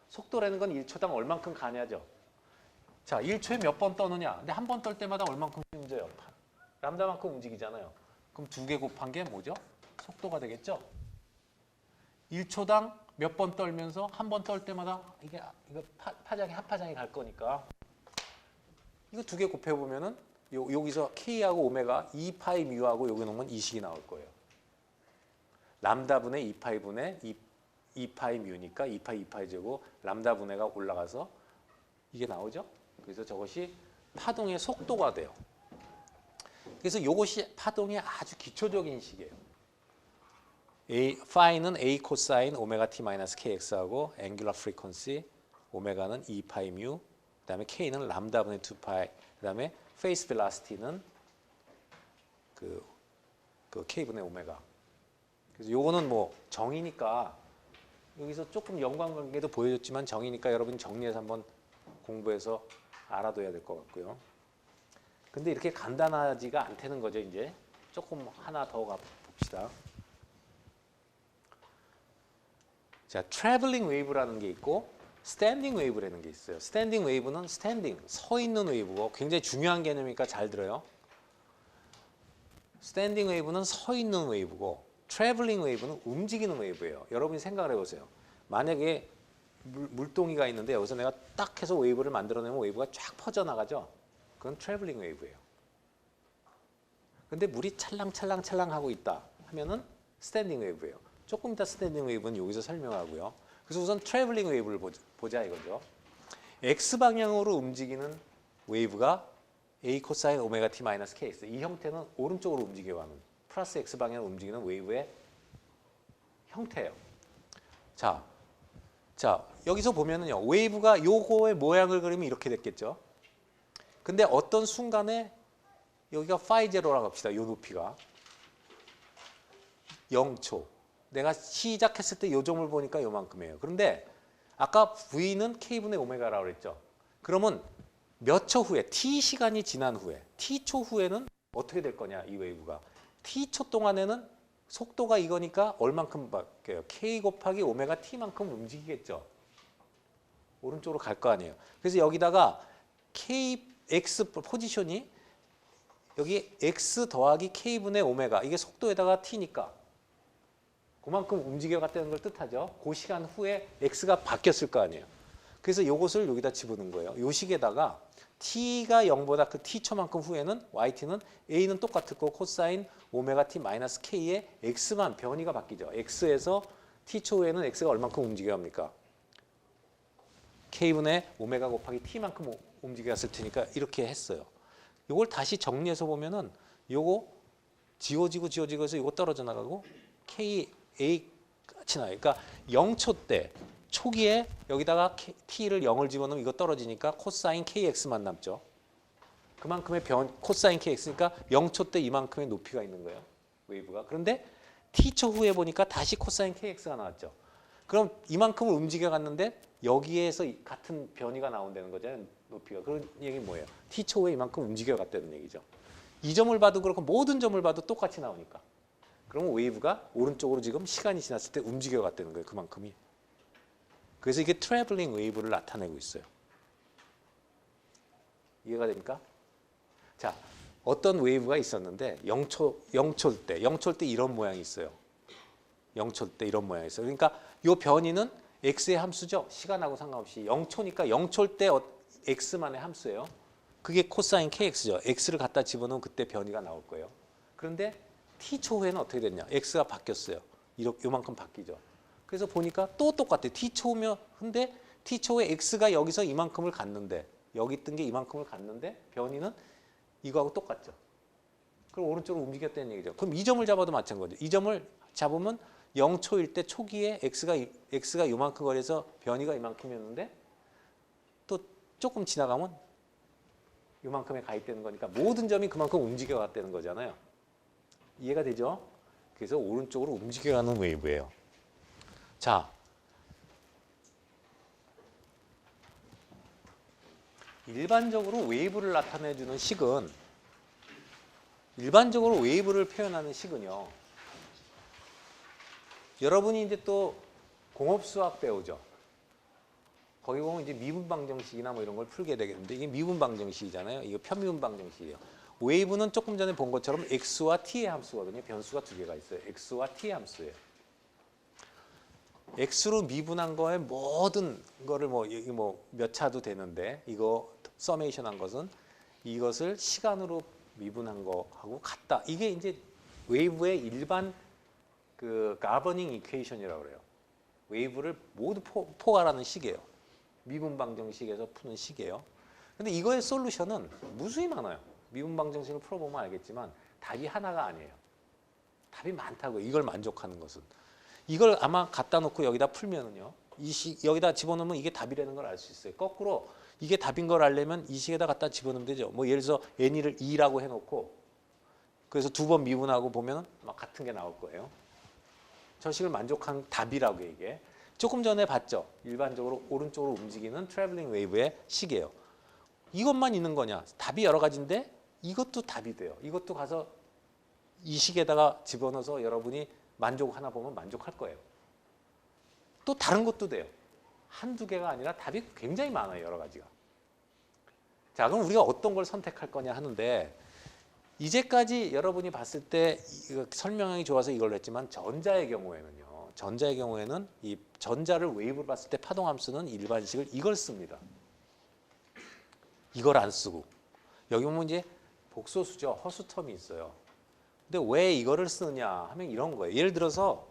속도라는 건 1초당 얼만큼 가냐죠. 자, 1초에 몇 번 떠느냐. 근데 한 번 떨 때마다 얼만큼 움직여요. 람다만큼 움직이잖아요. 그럼 두 개 곱한 게 뭐죠? 속도가 되겠죠. 1초당 몇 번 떨면서 한 번 떨 때마다 이거 파장이 합파장이 갈 거니까 이거 두 개 곱해 보면은 여기서 K하고 오메가 2파이 뮤하고 여기 놓으면 이 식이 나올 거예요. 람다분의 2파이분의 2파이 뮤니까 2파이 2파이 제곱 람다분의가 올라가서 이게 나오죠. 그래서 저것이 파동의 속도가 돼요. 그래서 이것이 파동의 아주 기초적인 식이에요. 파이는 A 코사인 오메가 T 마이너스 KX하고 앵귤러 프리퀀시 오메가는 2파이 뮤 그다음에 K는 람다분의 2파이 그다음에 페이스 벨라시티는 그 K분의 오메가. 그래서 요거는 뭐 정의니까 여기서 조금 연관관계도 보여줬지만 정의니까 여러분 정리해서 한번 공부해서 알아둬야 될 것 같고요. 근데 이렇게 간단하지가 않다는 거죠. 이제 조금 하나 더 가봅시다. 자, 트래블링 웨이브라는 게 있고 스탠딩 웨이브라는 게 있어요. 스탠딩 웨이브는 스탠딩, 서 있는 웨이브고 굉장히 중요한 개념이니까 잘 들어요. 스탠딩 웨이브는 서 있는 웨이브고 트래블링 웨이브는 움직이는 웨이브예요. 여러분이 생각을 해보세요. 만약에 물동이가 있는데 여기서 내가 딱 해서 웨이브를 만들어내면 웨이브가 쫙 퍼져나가죠. 그건 트래블링 웨이브예요. 근데 물이 찰랑찰랑찰랑 하고 있다 하면은 스탠딩 웨이브예요. 조금 이따 스탠딩 웨이브는 여기서 설명하고요. 그래서 우선 트래블링 웨이브를 보자 이거죠. X방향으로 움직이는 웨이브가 A 코사인 오메가 T 마이너스 Kx. 이 형태는 오른쪽으로 움직여가는 플러스 X방향으로 움직이는 웨이브의 형태예요. 자, 여기서 보면은요. 웨이브가 요거의 모양을 그리면 이렇게 됐겠죠. 근데 어떤 순간에 여기가 파이 제로라고 합시다. 요 높이가 0초. 내가 시작했을 때 요 점을 보니까 요만큼이에요. 그런데 아까 V는 K분의 오메가라고 그랬죠. 그러면 몇 초 후에 T 시간이 지난 후에 T초 후에는 어떻게 될 거냐 이 웨이브가. T초 동안에는 속도가 이거니까 얼만큼 바뀌어요. K 곱하기 오메가 T만큼 움직이겠죠. 오른쪽으로 갈 거 아니에요. 그래서 여기다가 KX 포지션이 여기 X 더하기 K분의 오메가 이게 속도에다가 T니까 그만큼 움직여갔다는 걸 뜻하죠. 그 시간 후에 X가 바뀌었을 거 아니에요. 그래서 이것을 여기다 집어넣은 거예요. 요 식에다가 T가 0보다 그 T초만큼 후에는 YT는 A는 똑같을 거고 코사인 오메가 T 마이너스 K의 X만 변이가 바뀌죠. X에서 T초 후에는 X가 얼만큼 움직여갑니까? K분의 오메가 곱하기 T만큼 움직였을 테니까 이렇게 했어요. 이걸 다시 정리해서 보면은 요거 지워지고 해서 요거 떨어져 나가고 K, A 같이 나와요. 그러니까 0초 때 초기에 여기다가 T를 0을 집어넣으면 이거 떨어지니까 코사인 KX만 남죠. 그만큼의 코사인 KX니까 0초 때 이만큼의 높이가 있는 거예요. 웨이브가. 그런데 T초 후에 보니까 다시 코사인 KX가 나왔죠. 그럼 이만큼을 움직여갔는데 여기에서 같은 변이가 나온다는 거잖아요. 높이가. 그런 얘기 뭐예요? T초 후에 이만큼 움직여갔다는 얘기죠. 이 점을 봐도 그렇고 모든 점을 봐도 똑같이 나오니까. 그러면 웨이브가 오른쪽으로 지금 시간이 지났을 때 움직여갔다는 거예요. 그만큼이. 그래서 이게 트래블링 웨이브를 나타내고 있어요. 이해가 됩니까? 자, 어떤 웨이브가 있었는데 0초일 때 이런 모양이 있어요. 0초일 때 이런 모양이 있어요. 그러니까 이 변이는 x의 함수죠. 시간하고 상관없이 0초니까 0초일 때 x만의 함수예요. 그게 코사인 kx죠. x를 갖다 집어넣으면 그때 변이가 나올 거예요. 그런데 t초 후에는 어떻게 됐냐? x가 바뀌었어요. 요만큼 바뀌죠. 그래서 보니까 또 똑같아요. t초면 근데 t초에 x가 여기서 이만큼을 갖는데 여기 있던 게 이만큼을 갖는데 변이는 이거하고 똑같죠. 그럼 오른쪽으로 움직였다는 얘기죠. 그럼 이 점을 잡아도 마찬가지죠. 이 점을 잡으면 0초일 때 초기에 x가 요만큼 거리에서 변이가 이만큼이었는데 또 조금 지나가면 요만큼에 가입되는 거니까 모든 점이 그만큼 움직여갔다는 거잖아요. 이해가 되죠? 그래서 오른쪽으로 움직여가는 웨이브예요. 자, 일반적으로 웨이브를 나타내주는 식은 일반적으로 웨이브를 표현하는 식은요. 여러분이 이제 또 공업수학 배우죠. 거기 보면 이제 미분방정식이나 뭐 이런 걸 풀게 되겠는데 이게 미분방정식이잖아요. 이거 편미분방정식이에요. 웨이브는 조금 전에 본 것처럼 x와 t의 함수거든요. 변수가 두 개가 있어요. x와 t의 함수예요. x로 미분한 거에 모든 거를 뭐 몇 차도 되는데 이거 서메이션 한 것은 이것을 시간으로 미분한 거하고 같다. 이게 이제 웨이브의 일반 그 가버닝 이퀘이션이라고 그래요. 웨이브를 모두 포괄하는 식이에요. 미분방정식에서 푸는 식이에요. 근데 이거의 솔루션은 무수히 많아요. 미분방정식을 풀어보면 알겠지만 답이 하나가 아니에요. 답이 많다고요. 이걸 만족하는 것은. 이걸 아마 갖다 놓고 여기다 풀면은요. 여기다 집어넣으면 이게 답이라는 걸 알 수 있어요. 거꾸로 이게 답인 걸 알려면 이 식에다 갖다 집어넣으면 되죠. 뭐 예를 들어서 n이를 2라고 해놓고 그래서 두 번 미분하고 보면은 막 같은 게 나올 거예요. 저 식을 만족한 답이라고 이게. 조금 전에 봤죠. 일반적으로 오른쪽으로 움직이는 트래블링 웨이브의 식이에요. 이것만 있는 거냐? 답이 여러 가지인데 이것도 답이 돼요. 이것도 가서 이 식에다가 집어넣어서 여러분이 만족하나 보면 만족할 거예요. 또 다른 것도 돼요. 한두 개가 아니라 답이 굉장히 많아요. 여러 가지가. 자, 그럼 우리가 어떤 걸 선택할 거냐 하는데 이제까지 여러분이 봤을 때 설명이 좋아서 이걸로 했지만 전자의 경우에는 이 전자를 웨이브로 봤을 때 파동 함수는 일반식을 이걸 씁니다. 이걸 안 쓰고 여기 보면 이제 복소수죠. 허수 텀이 있어요. 근데 왜 이거를 쓰느냐 하면 이런 거예요. 예를 들어서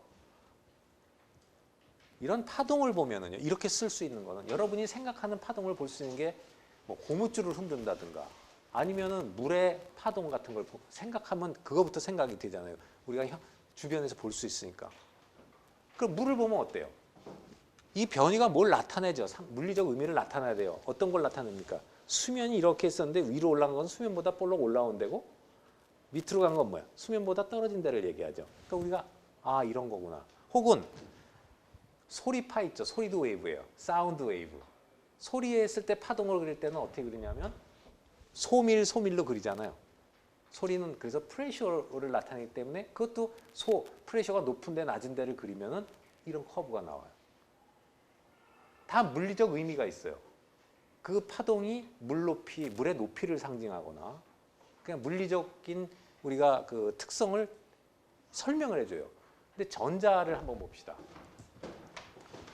이런 파동을 보면은요. 이렇게 쓸 수 있는 거는 여러분이 생각하는 파동을 볼 수 있는 게 뭐 고무줄을 흔든다든가 아니면은 물의 파동 같은 걸 생각하면 그거부터 생각이 되잖아요. 우리가 주변에서 볼 수 있으니까. 그럼 물을 보면 어때요? 이 변이가 뭘 나타내죠? 물리적 의미를 나타내야 돼요. 어떤 걸 나타냅니까? 수면이 이렇게 있었는데 위로 올라간 건 수면보다 볼록 올라온 데고 밑으로 간 건 뭐야? 수면보다 떨어진 데를 얘기하죠. 그러니까 우리가 아 이런 거구나. 혹은 소리파 있죠. 소리도 웨이브예요. 사운드 웨이브. 소리에 했을 때 파동을 그릴 때는 어떻게 그리냐면 소밀로 그리잖아요. 소리는 그래서 프레셔를 나타내기 때문에 그것도 프레셔가 높은 데 낮은 데를 그리면은 이런 커브가 나와요. 다 물리적 의미가 있어요. 그 파동이 물의 높이를 상징하거나 그냥 물리적인 우리가 그 특성을 설명을 해줘요. 근데 전자를 한번 봅시다.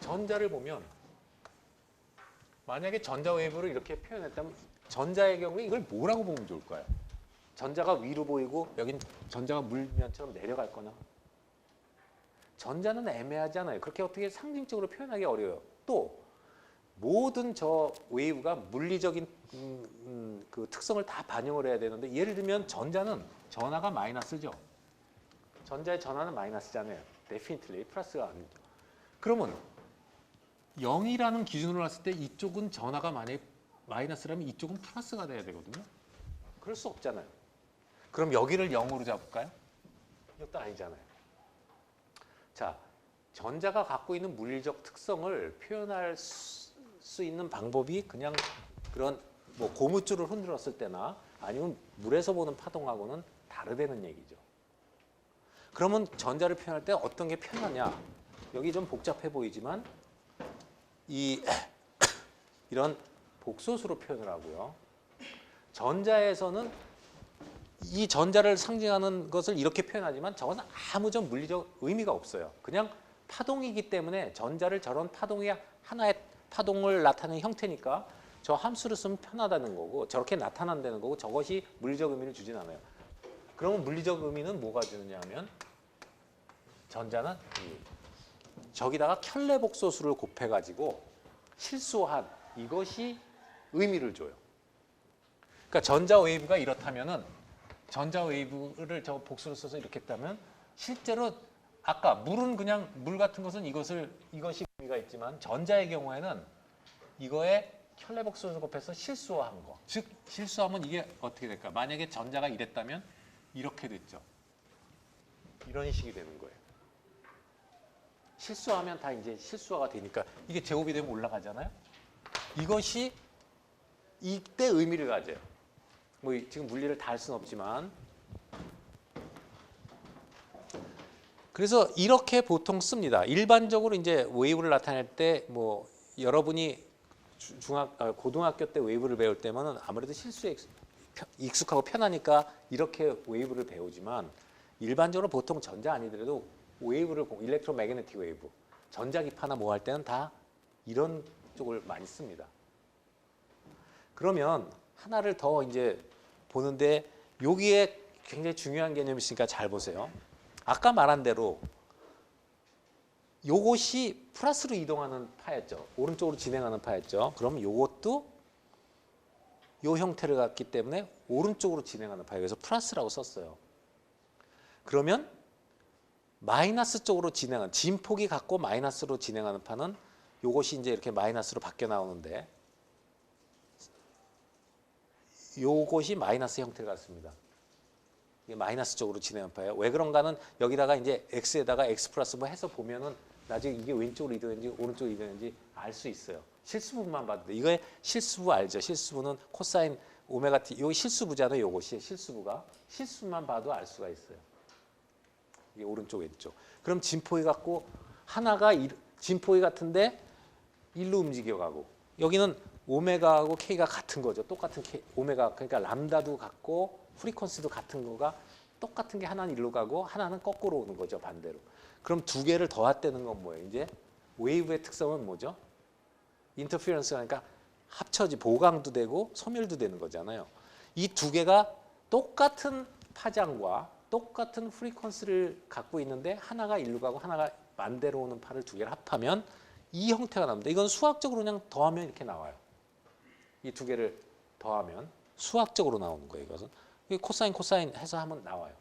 전자를 보면 만약에 전자 웨이브를 이렇게 표현했다면 전자의 경우에 이걸 뭐라고 보면 좋을까요? 전자가 위로 보이고 여긴 전자가 물면처럼 내려갈 거나 전자는 애매하잖아요. 그렇게 어떻게 상징적으로 표현하기 어려워요. 또 모든 저 웨이브가 물리적인 그 특성을 다 반영을 해야 되는데 예를 들면 전자는 전하가 마이너스죠. 전자의 전하는 마이너스잖아요. definitely 플러스가 아니죠. 그러면 0이라는 기준으로 봤을 때 이쪽은 전하가 만약에 마이너스라면 이쪽은 플러스가 돼야 되거든요. 그럴 수 없잖아요. 그럼 여기를 0으로 잡을까요? 이것도 아니잖아요. 자, 전자가 갖고 있는 물리적 특성을 표현할 수 있는 방법이 그냥 그런 뭐 고무줄을 흔들었을 때나 아니면 물에서 보는 파동하고는 다르다는 얘기죠. 그러면 전자를 표현할 때 어떤 게 편하냐? 여기 좀 복잡해 보이지만 이런 복소수로 표현을 하고요. 전자에서는 이 전자를 상징하는 것을 이렇게 표현하지만 저건 아무 전 물리적 의미가 없어요. 그냥 파동이기 때문에 전자를 저런 파동의 하나의 파동을 나타내는 형태니까 저 함수를 쓰면 편하다는 거고 저렇게 나타난다는 거고 저것이 물리적 의미를 주진 않아요. 그러면 물리적 의미는 뭐가 주느냐 하면 전자는 저기다가 켤레 복소수를 곱해가지고 실수한 이것이 의미를 줘요. 그러니까 전자 웨이브가 이렇다면은 전자 웨이브를 저 복수로 써서 이렇게 했다면 실제로 아까 물은 그냥 물 같은 것은 이것이 의미가 있지만 전자의 경우에는 이거에 켤레 복소수 곱해서 실수한 거. 즉 실수하면 이게 어떻게 될까? 만약에 전자가 이랬다면 이렇게 됐죠. 이런 식이 되는 거예요. 실수하면 다 이제 실수화가 되니까 이게 제곱이 되면 올라가잖아요. 이것이 이때 의미를 가져요. 뭐 지금 물리를 다 할 수는 없지만 그래서 이렇게 보통 씁니다. 일반적으로 이제 웨이브를 나타낼 때 뭐 여러분이 고등학교 때 웨이브를 배울 때면은 아무래도 실수에 익숙하고 편하니까 이렇게 웨이브를 배우지만 일반적으로 보통 전자 아니더라도 웨이브를 일렉트로매그네틱 웨이브, 전자기파나 뭐 할 때는 다 이런 쪽을 많이 씁니다. 그러면 하나를 더 이제 보는데 여기에 굉장히 중요한 개념이 있으니까 잘 보세요. 아까 말한 대로 요것이 플러스로 이동하는 파였죠. 오른쪽으로 진행하는 파였죠. 그럼 요것도 요 형태를 갖기 때문에 오른쪽으로 진행하는 파예요. 그래서 플러스라고 썼어요. 그러면 마이너스 쪽으로 진행한 진폭이 갖고 마이너스로 진행하는 파는 요것이 이제 이렇게 마이너스로 바뀌어 나오는데 요것이 마이너스 형태를 갖습니다. 이게 마이너스 쪽으로 진행한 파예요. 왜 그런가는 여기다가 이제 x에다가 x 플러스 뭐 해서 보면은 나중에 이게 왼쪽으로 이동했는지 오른쪽으로 이동했는지 알 수 있어요. 실수부만 봐도 돼. 이거의 실수부 알죠? 실수부는 코사인 오메가 t. 이거 실수부잖아요. 요것이 실수부가 실수만 봐도 알 수가 있어요. 이게 오른쪽 왼쪽. 그럼 진폭이 갖고 하나가 진폭이 같은데 일로 움직여가고 여기는 오메가하고 K가 같은 거죠. 똑같은 K, 오메가 그러니까 람다도 같고 프리퀀시도 같은 거가 똑같은 게 하나는 일로 가고 하나는 거꾸로 오는 거죠. 반대로. 그럼 두 개를 더했다는 건 뭐예요? 이제 웨이브의 특성은 뭐죠? 인터피런스가 그러니까 합쳐지 보강도 되고 소멸도 되는 거잖아요. 이 두 개가 똑같은 파장과 똑같은 프리퀀시를 갖고 있는데 하나가 일로 가고 하나가 반대로 오는 파를 두 개를 합하면 이 형태가 납니다. 이건 수학적으로 그냥 더하면 이렇게 나와요. 이 두 개를 더하면 수학적으로 나오는 거예요. 이것은 코사인 코사인 해서 하면 나와요.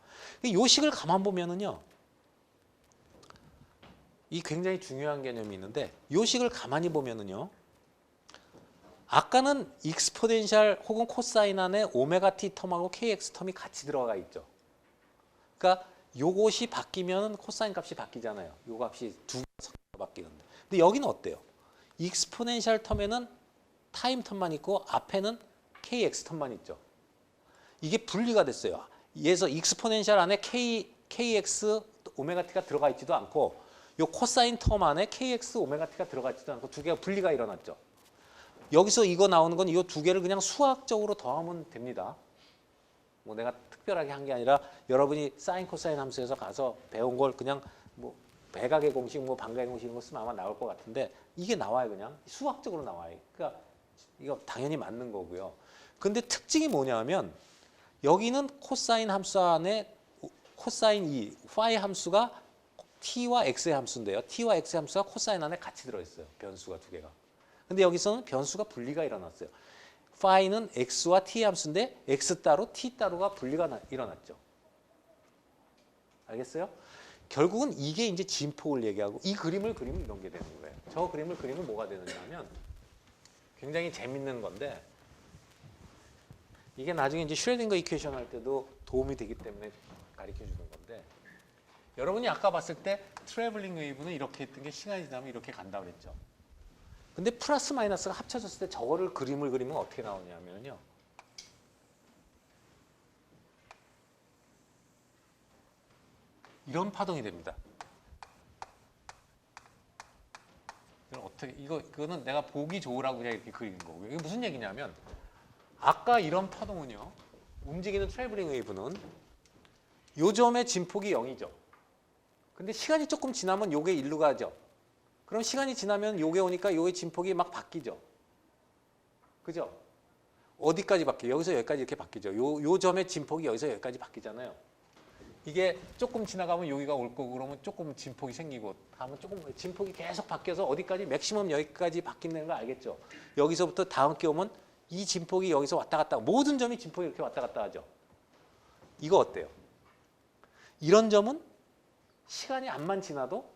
이 식을 가만 보면은요. 이 굉장히 중요한 개념이 있는데 이 식을 가만히 보면은요. 아까는 익스포넨셜 혹은 코사인 안에 오메가 t 텀하고 kx 텀이 같이 들어가 있죠. 그러니까 요것이 바뀌면 코사인 값이 바뀌잖아요. 요 값이 두 개가 섞여 바뀌는데. 근데 여기는 어때요? 익스포넨셜 텀에는 타임 텀만 있고 앞에는 kx 텀만 있죠. 이게 분리가 됐어요. 얘에서 익스포넨셜 안에 kx 오메가 t가 들어가 있지도 않고 요 코사인 텀 안에 kx 오메가 t가 들어가 있지도 않고 두 개가 분리가 일어났죠. 여기서 이거 나오는 건 이 두 개를 그냥 수학적으로 더하면 됩니다. 뭐 내가 특별하게 한 게 아니라 여러분이 사인 코사인 함수에서 가서 배운 걸 그냥 뭐 백악의 공식 뭐 반각의 공식 이런 거 쓰면 아마 나올 것 같은데 이게 나와요. 그냥 수학적으로 나와요. 그러니까 이거 당연히 맞는 거고요. 근데 특징이 뭐냐면 여기는 코사인 함수 안에 코사인 2, 파이 함수가 t와 x의 함수인데요. t와 x의 함수가 코사인 안에 같이 들어있어요. 변수가 두 개가. 근데 여기서는 변수가 분리가 일어났어요. 파이는 x와 t의 함수인데 x 따로 t 따로가 분리가 일어났죠. 알겠어요? 결국은 이게 이제 진폭을 얘기하고 이 그림을 그리면 이런 게 되는 거예요. 저 그림을 그리면 뭐가 되느냐 하면 굉장히 재밌는 건데 이게 나중에 이제 슈레딩거 이퀘이션 할 때도 도움이 되기 때문에 가르쳐 주는 건데 여러분이 아까 봤을 때 트래블링 웨이브는 이렇게 했던 게 시간이 지나면 이렇게 간다 그랬죠. 근데 플러스 마이너스가 합쳐졌을 때 저거를 그림을 그리면 어떻게 나오냐면요. 이런 파동이 됩니다. 이거는 내가 보기 좋으라고 그냥 이렇게 그리는 거고요. 이게 무슨 얘기냐면 아까 이런 파동은요. 움직이는 트래블링 웨이브는 요 점의 진폭이 0이죠. 근데 시간이 조금 지나면 요게 일로 가죠. 그럼 시간이 지나면 요게 오니까 요의 진폭이 막 바뀌죠. 그죠? 어디까지 바뀌어요? 여기서 여기까지 이렇게 바뀌죠. 요 점의 진폭이 여기서 여기까지 바뀌잖아요. 이게 조금 지나가면 여기가 올 거고 그러면 조금 진폭이 생기고 다음은 조금 진폭이 계속 바뀌어서 어디까지 맥시멈 여기까지 바뀐다는 거 알겠죠? 여기서부터 다음 게 오면 이 진폭이 여기서 왔다 갔다 모든 점이 진폭이 이렇게 왔다 갔다 하죠. 이거 어때요? 이런 점은 시간이 안만 지나도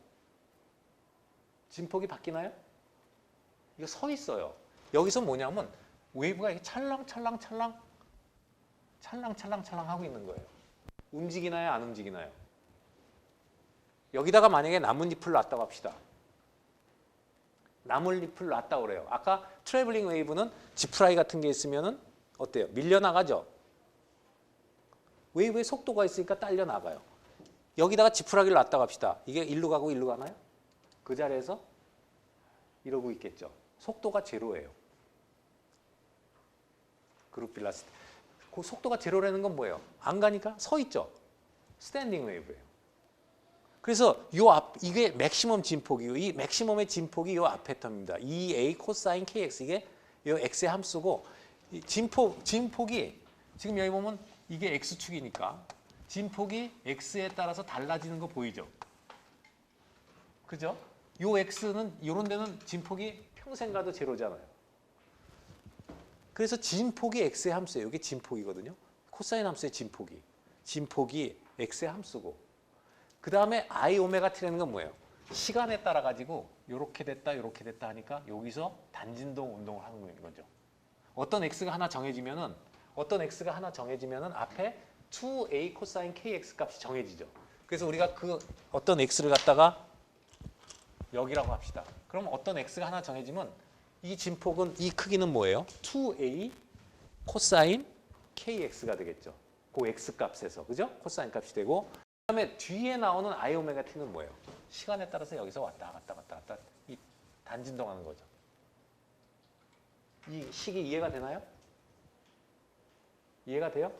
진폭이 바뀌나요? 이거 서 있어요. 여기서 뭐냐면 웨이브가 이렇게 찰랑찰랑찰랑 하고 있는 거예요. 움직이나요? 안 움직이나요? 여기다가 만약에 나뭇잎을 놨다고 합시다. 나뭇잎을 놨다고 그래요. 아까 트래블링 웨이브는 지프라이 같은 게 있으면은 어때요? 밀려나가죠? 웨이브의 속도가 있으니까 딸려 나가요. 여기다가 지푸라기를 놨다고 합시다. 이게 일로 가고 일로 가나요? 그 자리에서 이러고 있겠죠. 속도가 제로예요. 그룹 빌라시티. 그 속도가 제로라는 건 뭐예요? 안 가니까 서 있죠. 스탠딩 웨이브예요. 그래서 이게 맥시멈 진폭이고 이 맥시멈의 진폭이 요 앞에 텀입니다. 2a 코사인 kx 이게 요 x의 함수고 이 진폭이 지금 여기 보면 이게 x축이니까 진폭이 x에 따라서 달라지는 거 보이죠? 그죠? 요 x는 이런 데는 진폭이 평생 가도 제로잖아요. 그래서 진폭이 x의 함수예요. 이게 진폭이거든요. 코사인 함수의 진폭이 x의 함수고 그 다음에 i 오메가 t라는 건 뭐예요? 시간에 따라 가지고 요렇게 됐다 요렇게 됐다 하니까 여기서 단진동 운동을 하는 거죠. 어떤 x가 하나 정해지면은 앞에 2a 코사인 kx 값이 정해지죠. 그래서 우리가 그 어떤 x를 갖다가 여기라고 합시다. 그럼 어떤 x가 하나 정해지면 이 진폭은 이 크기는 뭐예요? 2a 코사인 kx가 되겠죠. 그 x 값에서 그죠? 코사인 값이 되고 그다음에 뒤에 나오는 i 오메가 t는 뭐예요? 시간에 따라서 여기서 왔다 갔다 이 단진동하는 거죠. 이 식이 이해가 되나요? 이해가 돼요?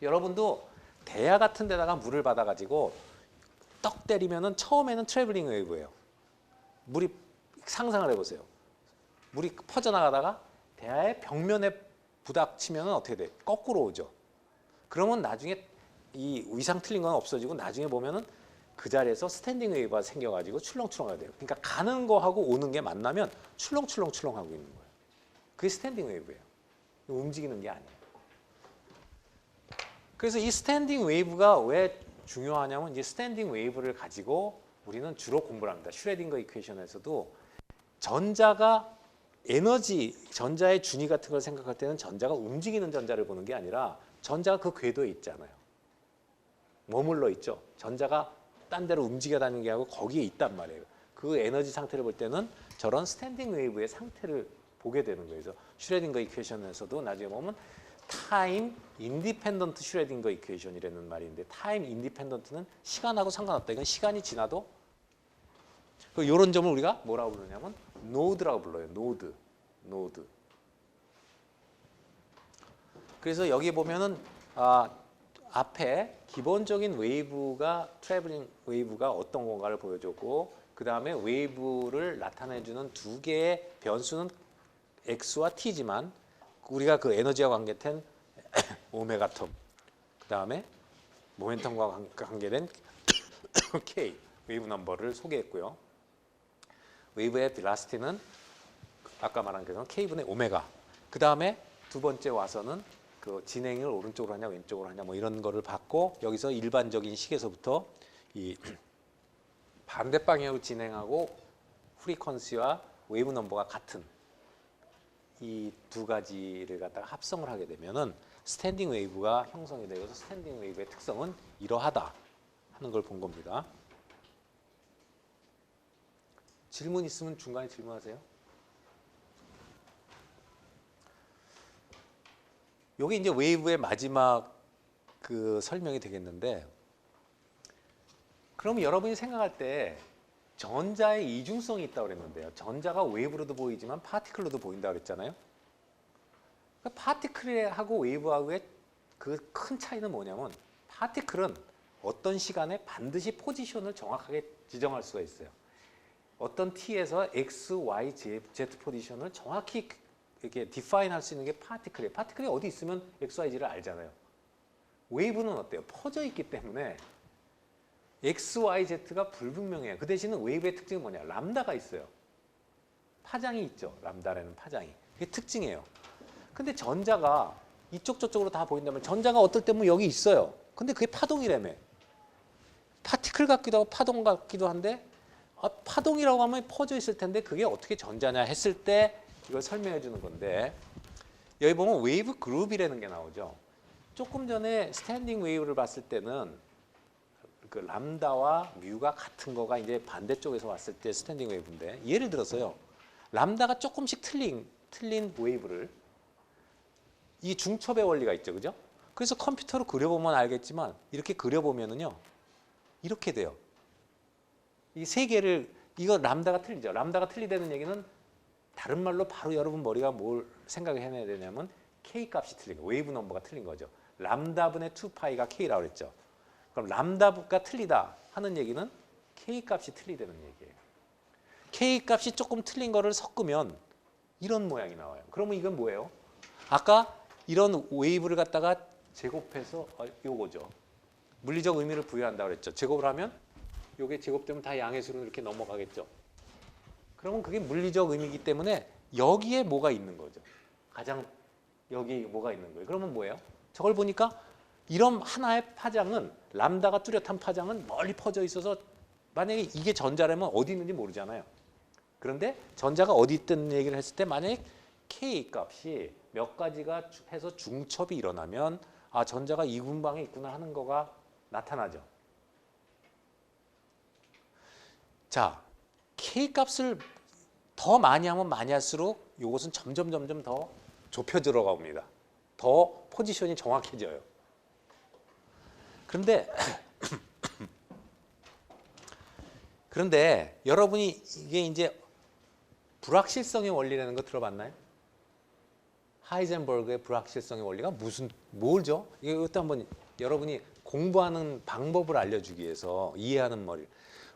여러분도 대야 같은 데다가 물을 받아가지고 떡 때리면은 처음에는 트래블링 웨이브예요. 물이 상상을 해보세요. 물이 퍼져나가다가 대야의 벽면에 부닥치면 어떻게 돼? 거꾸로 오죠. 그러면 나중에 이 위상 틀린 건 없어지고 나중에 보면은 그 자리에서 스탠딩 웨이브가 생겨가지고 출렁출렁하게 돼요. 그러니까 가는 거하고 오는 게 만나면 출렁출렁출렁하고 있는 거예요. 그게 스탠딩 웨이브예요. 움직이는 게 아니에요. 그래서 이 스탠딩 웨이브가 왜 중요하냐면 이 스탠딩 웨이브를 가지고 우리는 주로 공부를 합니다. 슈레딩거 이퀘이션에서도 전자가 에너지, 전자의 준위 같은 걸 생각할 때는 전자가 움직이는 전자를 보는 게 아니라 전자가 그 궤도에 있잖아요. 머물러 있죠. 전자가 딴 데로 움직여 다니는 게 아니고 거기에 있단 말이에요. 그 에너지 상태를 볼 때는 저런 스탠딩 웨이브의 상태를 보게 되는 거예요. 그래서 슈레딩거 이퀘이션에서도 나중에 보면 타임 인디펜던트 슈레딩거 이퀘이션이라는 말이 있는데 타임 인디펜던트는 시간하고 상관없다. 이건 시간이 지나도 이런 점을 우리가 뭐라고 부르냐면 노드라고 불러요. 노드. 그래서 여기 보면은 앞에 기본적인 웨이브가 트래블링 웨이브가 어떤 건가를 보여줬고 그 다음에 웨이브를 나타내주는 두 개의 변수는 x와 t지만 우리가 그 에너지와 관계된 오메가 텀 그 다음에 모멘텀과 관계된 k 웨이브 넘버를 소개했고요. 웨이브의 벨라시티는 아까 말한 것처럼 k분의 오메가. 그 다음에 두 번째 와서는 그 진행을 오른쪽으로 하냐 왼쪽으로 하냐 뭐 이런 거를 봤고 여기서 일반적인 식에서부터 이 반대 방향으로 진행하고 프리퀀시와 웨이브 넘버가 같은 이 두 가지를 갖다가 합성을 하게 되면은 스탠딩 웨이브가 형성이 되어서 스탠딩 웨이브의 특성은 이러하다 하는 걸 본 겁니다. 질문 있으면 중간에 질문하세요. 요게 이제 웨이브의 마지막 그 설명이 되겠는데 그럼 여러분이 생각할 때 전자의 이중성이 있다고 그랬는데요. 전자가 웨이브로도 보이지만 파티클로도 보인다고 그랬잖아요. 그러니까 파티클하고 웨이브하고의 그 큰 차이는 뭐냐면 파티클은 어떤 시간에 반드시 포지션을 정확하게 지정할 수가 있어요. 어떤 t에서 x, y, z 포지션을 정확히 이렇게 디파인 할 수 있는 게 파티클이에요. 파티클이 어디 있으면 x, y, z를 알잖아요. 웨이브는 어때요? 퍼져 있기 때문에 x, y, z가 불분명해요. 그 대신에 웨이브의 특징은 뭐냐? 람다가 있어요. 파장이 있죠. 람다라는 파장이. 그게 특징이에요. 근데 전자가 이쪽 저쪽으로 다 보인다면 전자가 어떨 때면 여기 있어요. 근데 그게 파동이라며. 파티클 같기도 하고 파동 같기도 한데 파동이라고 하면 퍼져 있을 텐데 그게 어떻게 전자냐 했을 때 이걸 설명해 주는 건데 여기 보면 웨이브 그룹이라는 게 나오죠. 조금 전에 스탠딩 웨이브를 봤을 때는 그 람다와 뮤가 같은 거가 이제 반대쪽에서 왔을 때 스탠딩 웨이브인데 예를 들어서요. 람다가 조금씩 틀린 웨이브를 이 중첩의 원리가 있죠. 그죠? 그래서 컴퓨터로 그려보면 알겠지만 이렇게 그려보면은요. 이렇게 돼요. 이 세 개를 이거 람다가 틀리죠. 람다가 틀리다는 얘기는 다른 말로 바로 여러분 머리가 뭘 생각해내야 되냐면 k 값이 틀린 거, 웨이브 넘버가 틀린 거죠. 람다분의 2파이가 k라고 그랬죠. 그럼 람다가 틀리다 하는 얘기는 k 값이 틀리다는 얘기예요. k 값이 조금 틀린 거를 섞으면 이런 모양이 나와요. 그러면 이건 뭐예요? 아까 이런 웨이브를 갖다가 제곱해서 요거죠. 물리적 의미를 부여한다고 그랬죠. 제곱을 하면 요게 제곱되면 다 양의 수로 이렇게 넘어가겠죠. 그러면 그게 물리적 의미이기 때문에 여기에 뭐가 있는 거죠. 가장 여기 뭐가 있는 거예요. 그러면 뭐예요? 저걸 보니까 이런 하나의 파장은 람다가 뚜렷한 파장은 멀리 퍼져 있어서 만약에 이게 전자라면 어디 있는지 모르잖아요. 그런데 전자가 어디 있다는 얘기를 했을 때 만약에 K 값이 몇 가지가 해서 중첩이 일어나면 아 전자가 이 군방에 있구나 하는 거가 나타나죠. 자, K 값을 더 많이 하면 많이 할수록 이것은 점점 더 좁혀 들어갑니다. 더 포지션이 정확해져요. 그런데 여러분이 이게 이제 불확실성의 원리라는 거 들어봤나요? 하이젠버그의 불확실성의 원리가 뭘죠? 이것도 한번 여러분이 공부하는 방법을 알려주기 위해서 이해하는 머리.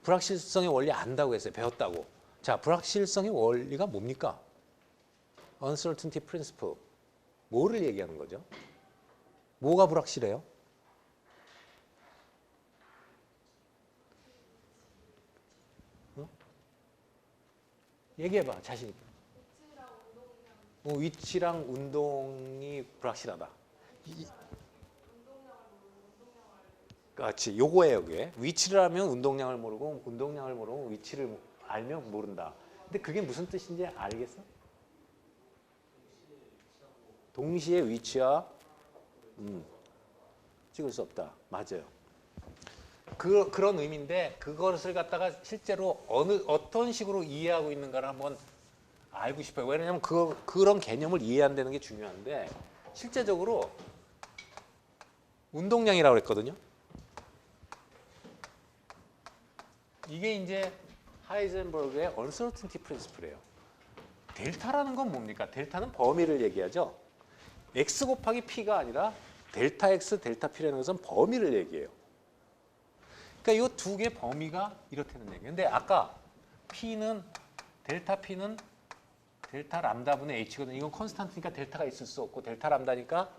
불확실성의 원리 안다고 했어요. 배웠다고. 자, 불확실성의 원리가 뭡니까? Uncertainty Principle. 뭐를 얘기하는 거죠? 뭐가 불확실해요? 어? 얘기해봐, 자신 있게. 위치랑 운동이 불확실하다. 그렇지, 요거예요, 그게. 위치를 알면 운동량을 모르고, 운동량을 모르고 위치를 알면 모른다. 근데 그게 무슨 뜻인지 알겠어? 동시에 위치와 찍을 수 없다. 맞아요. 그런 의미인데 그것을 갖다가 실제로 어떤 식으로 이해하고 있는가를 한번 알고 싶어요. 왜냐하면 그런 개념을 이해한다는 게 중요한데 실제적으로 운동량이라고 그랬거든요. 이게 이제 하이젠버그의 Uncertainty Principle이에요. 델타라는 건 뭡니까? 델타는 범위를 얘기하죠. x 곱하기 p가 아니라 델타 x, 델타 p라는 것은 범위를 얘기해요. 그러니까 이 두 개의 범위가 이렇다는 얘기예요. 근데 아까 델타 p는 델타 람다분의 h거든요. 이건 컨스탄트니까 델타가 있을 수 없고 델타 람다니까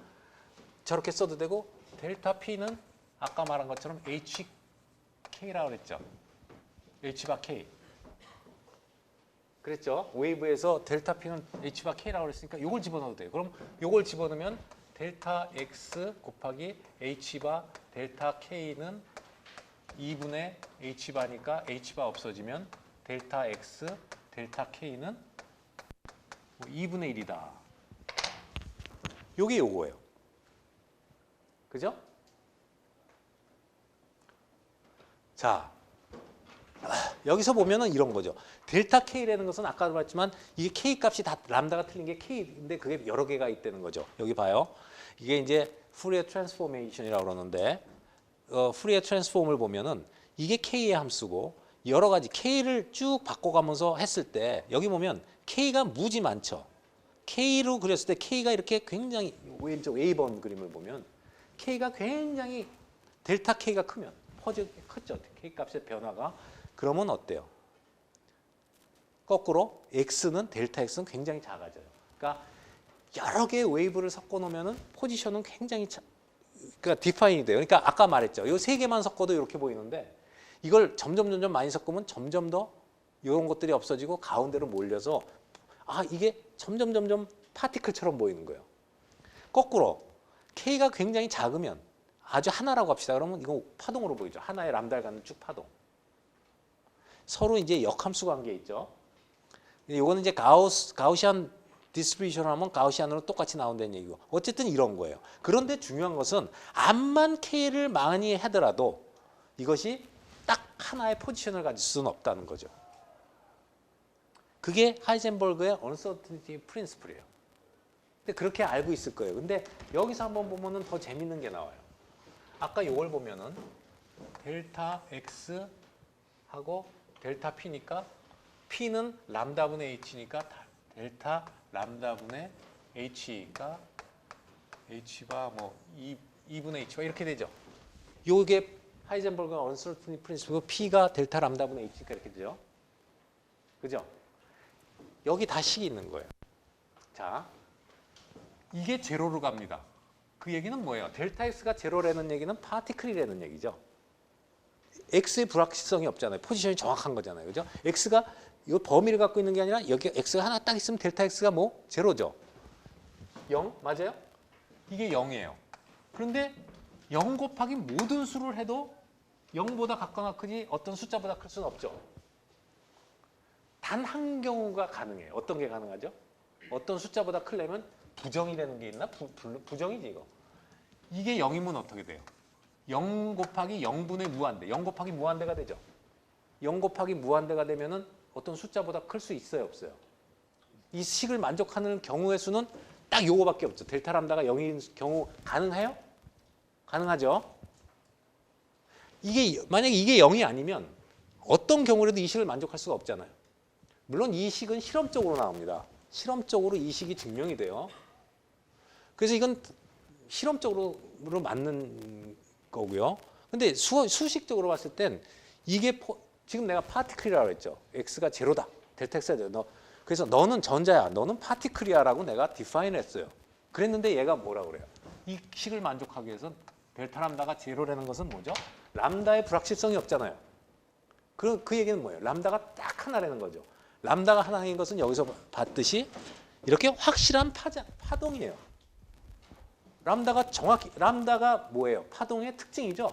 저렇게 써도 되고 델타 p는 아까 말한 것처럼 hk라고 그랬죠. h 바 k. 그랬죠. 웨이브에서 델타 p는 h 바 k라고 그랬으니까 이걸 집어넣어도 돼요. 그럼 이걸 집어넣으면 델타 x 곱하기 h 바 델타 k는 2분의 h 바니까 h 바 없어지면 델타 x 델타 k는 2분의 1이다. 요게 요거예요. 그죠? 자, 여기서 보면은 이런 거죠. 델타 K라는 것은 아까도 봤지만 이게 K 값이 다 람다가 틀린 게 K인데 그게 여러 개가 있다는 거죠. 여기 봐요. 이게 이제 푸리어 트랜스포메이션이라고 그러는데 푸리어 트랜스폼을 보면은 이게 K의 함수고 여러 가지 K를 쭉 바꿔가면서 했을 때 여기 보면 K가 무지 많죠. K로 그렸을 때 K가 이렇게 굉장히 웨이번 그림을 보면 K가 굉장히 델타 K가 크면 퍼즐 크죠. K 값의 변화가. 그러면 어때요? 거꾸로 X는 델타 X는 굉장히 작아져요. 그러니까 여러 개의 웨이브를 섞어 놓으면은 포지션은 굉장히 그러니까 디파인이 돼요. 그러니까 아까 말했죠. 이 세 개만 섞어도 이렇게 보이는데 이걸 점점 많이 섞으면 점점 더 이런 것들이 없어지고 가운데로 몰려서 이게 점점 파티클처럼 보이는 거예요. 거꾸로 K가 굉장히 작으면 아주 하나라고 합시다. 그러면 이거 파동으로 보이죠. 하나의 람다를 갖는 쭉 파동. 서로 이제 역함수 관계 있죠. 이거는 이제 가우시안 디스트리뷰션 하면 가우시안으로 똑같이 나온다는 얘기고. 어쨌든 이런 거예요. 그런데 중요한 것은 암만 K를 많이 하더라도 이것이 딱 하나의 포지션을 가질 수는 없다는 거죠. 그게 하이젠버그의 Uncertainty Principle이에요. 근데 그렇게 알고 있을 거예요. 근데 여기서 한번 보면은 더 재밌는 게 나와요. 아까 이걸 보면은 델타 X 하고 델타 P니까 P는 람다분의 H니까 델타 람다분의 H가 H가 뭐 2분의 H가 이렇게 되죠. 요게 하이젠버그 Uncertainty Principle P가 델타 람다분의 H니까 이렇게 되죠. 그죠? 여기 다 식이 있는 거예요. 자, 이게 제로로 갑니다. 그 얘기는 뭐예요? 델타 X가 제로라는 얘기는 파티클이라는 얘기죠. X의 불확실성이 없잖아요. 포지션이 정확한 거잖아요. 그죠? X가 이 범위를 갖고 있는 게 아니라 여기 X가 하나 딱 있으면 델타 X가 뭐? 제로죠. 0? 맞아요? 이게 0이에요. 그런데 0 곱하기 모든 수를 해도 0보다 같거나 크지 어떤 숫자보다 클 수는 없죠. 단 한 경우가 가능해요. 어떤 게 가능하죠? 어떤 숫자보다 크려면 부정이 되는 게 있나? 부정이지 이거. 이게 0이면 어떻게 돼요? 0 곱하기 0분의 무한대. 0 곱하기 무한대가 되죠. 0 곱하기 무한대가 되면은 어떤 숫자보다 클 수 있어요, 없어요? 이 식을 만족하는 경우의 수는 딱 요거밖에 없죠. 델타 람다가 0인 경우 가능해요? 가능하죠. 만약에 이게 0이 아니면 어떤 경우라도 이 식을 만족할 수가 없잖아요. 물론 이 식은 실험적으로 나옵니다. 실험적으로 이 식이 증명이 돼요. 그래서 이건 실험적으로 맞는 거고요. 근데 수식적으로 봤을 땐 이게 지금 내가 파티클이라고 했죠. x가 제로다. 델타 x가 제로. 그래서 너는 전자야. 너는 파티클이야라고 내가 디파인 했어요. 그랬는데 얘가 뭐라고 그래요? 이 식을 만족하기 위해서 델타 람다가 제로라는 것은 뭐죠? 람다의 불확실성이 없잖아요. 그 얘기는 뭐예요? 람다가 딱 하나라는 거죠. 람다가 하나인 것은 여기서 봤듯이 이렇게 확실한 파동이에요. 람다가 뭐예요? 파동의 특징이죠.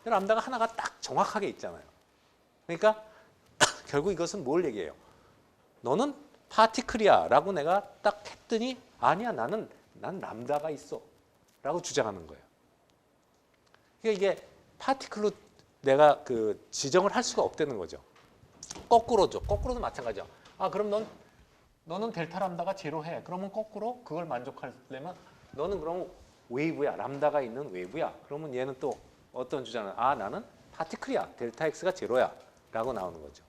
람다가 하나가 딱 정확하게 있잖아요. 그러니까 결국 이것은 뭘 얘기해요? 너는 파티클이야 라고 내가 딱 했더니 아니야 난 람다가 있어 라고 주장하는 거예요. 그러니까 이게 파티클로 내가 그 지정을 할 수가 없다는 거죠. 거꾸로죠. 거꾸로도 마찬가지야. 아 그럼 너는 델타 람다가 제로해. 그러면 거꾸로 그걸 만족하려면 너는 그럼 웨이브야. 람다가 있는 웨이브야. 그러면 얘는 또 어떤 주장은 아 나는 파티클이야. 델타 x가 제로야. 라고 나오는 거죠.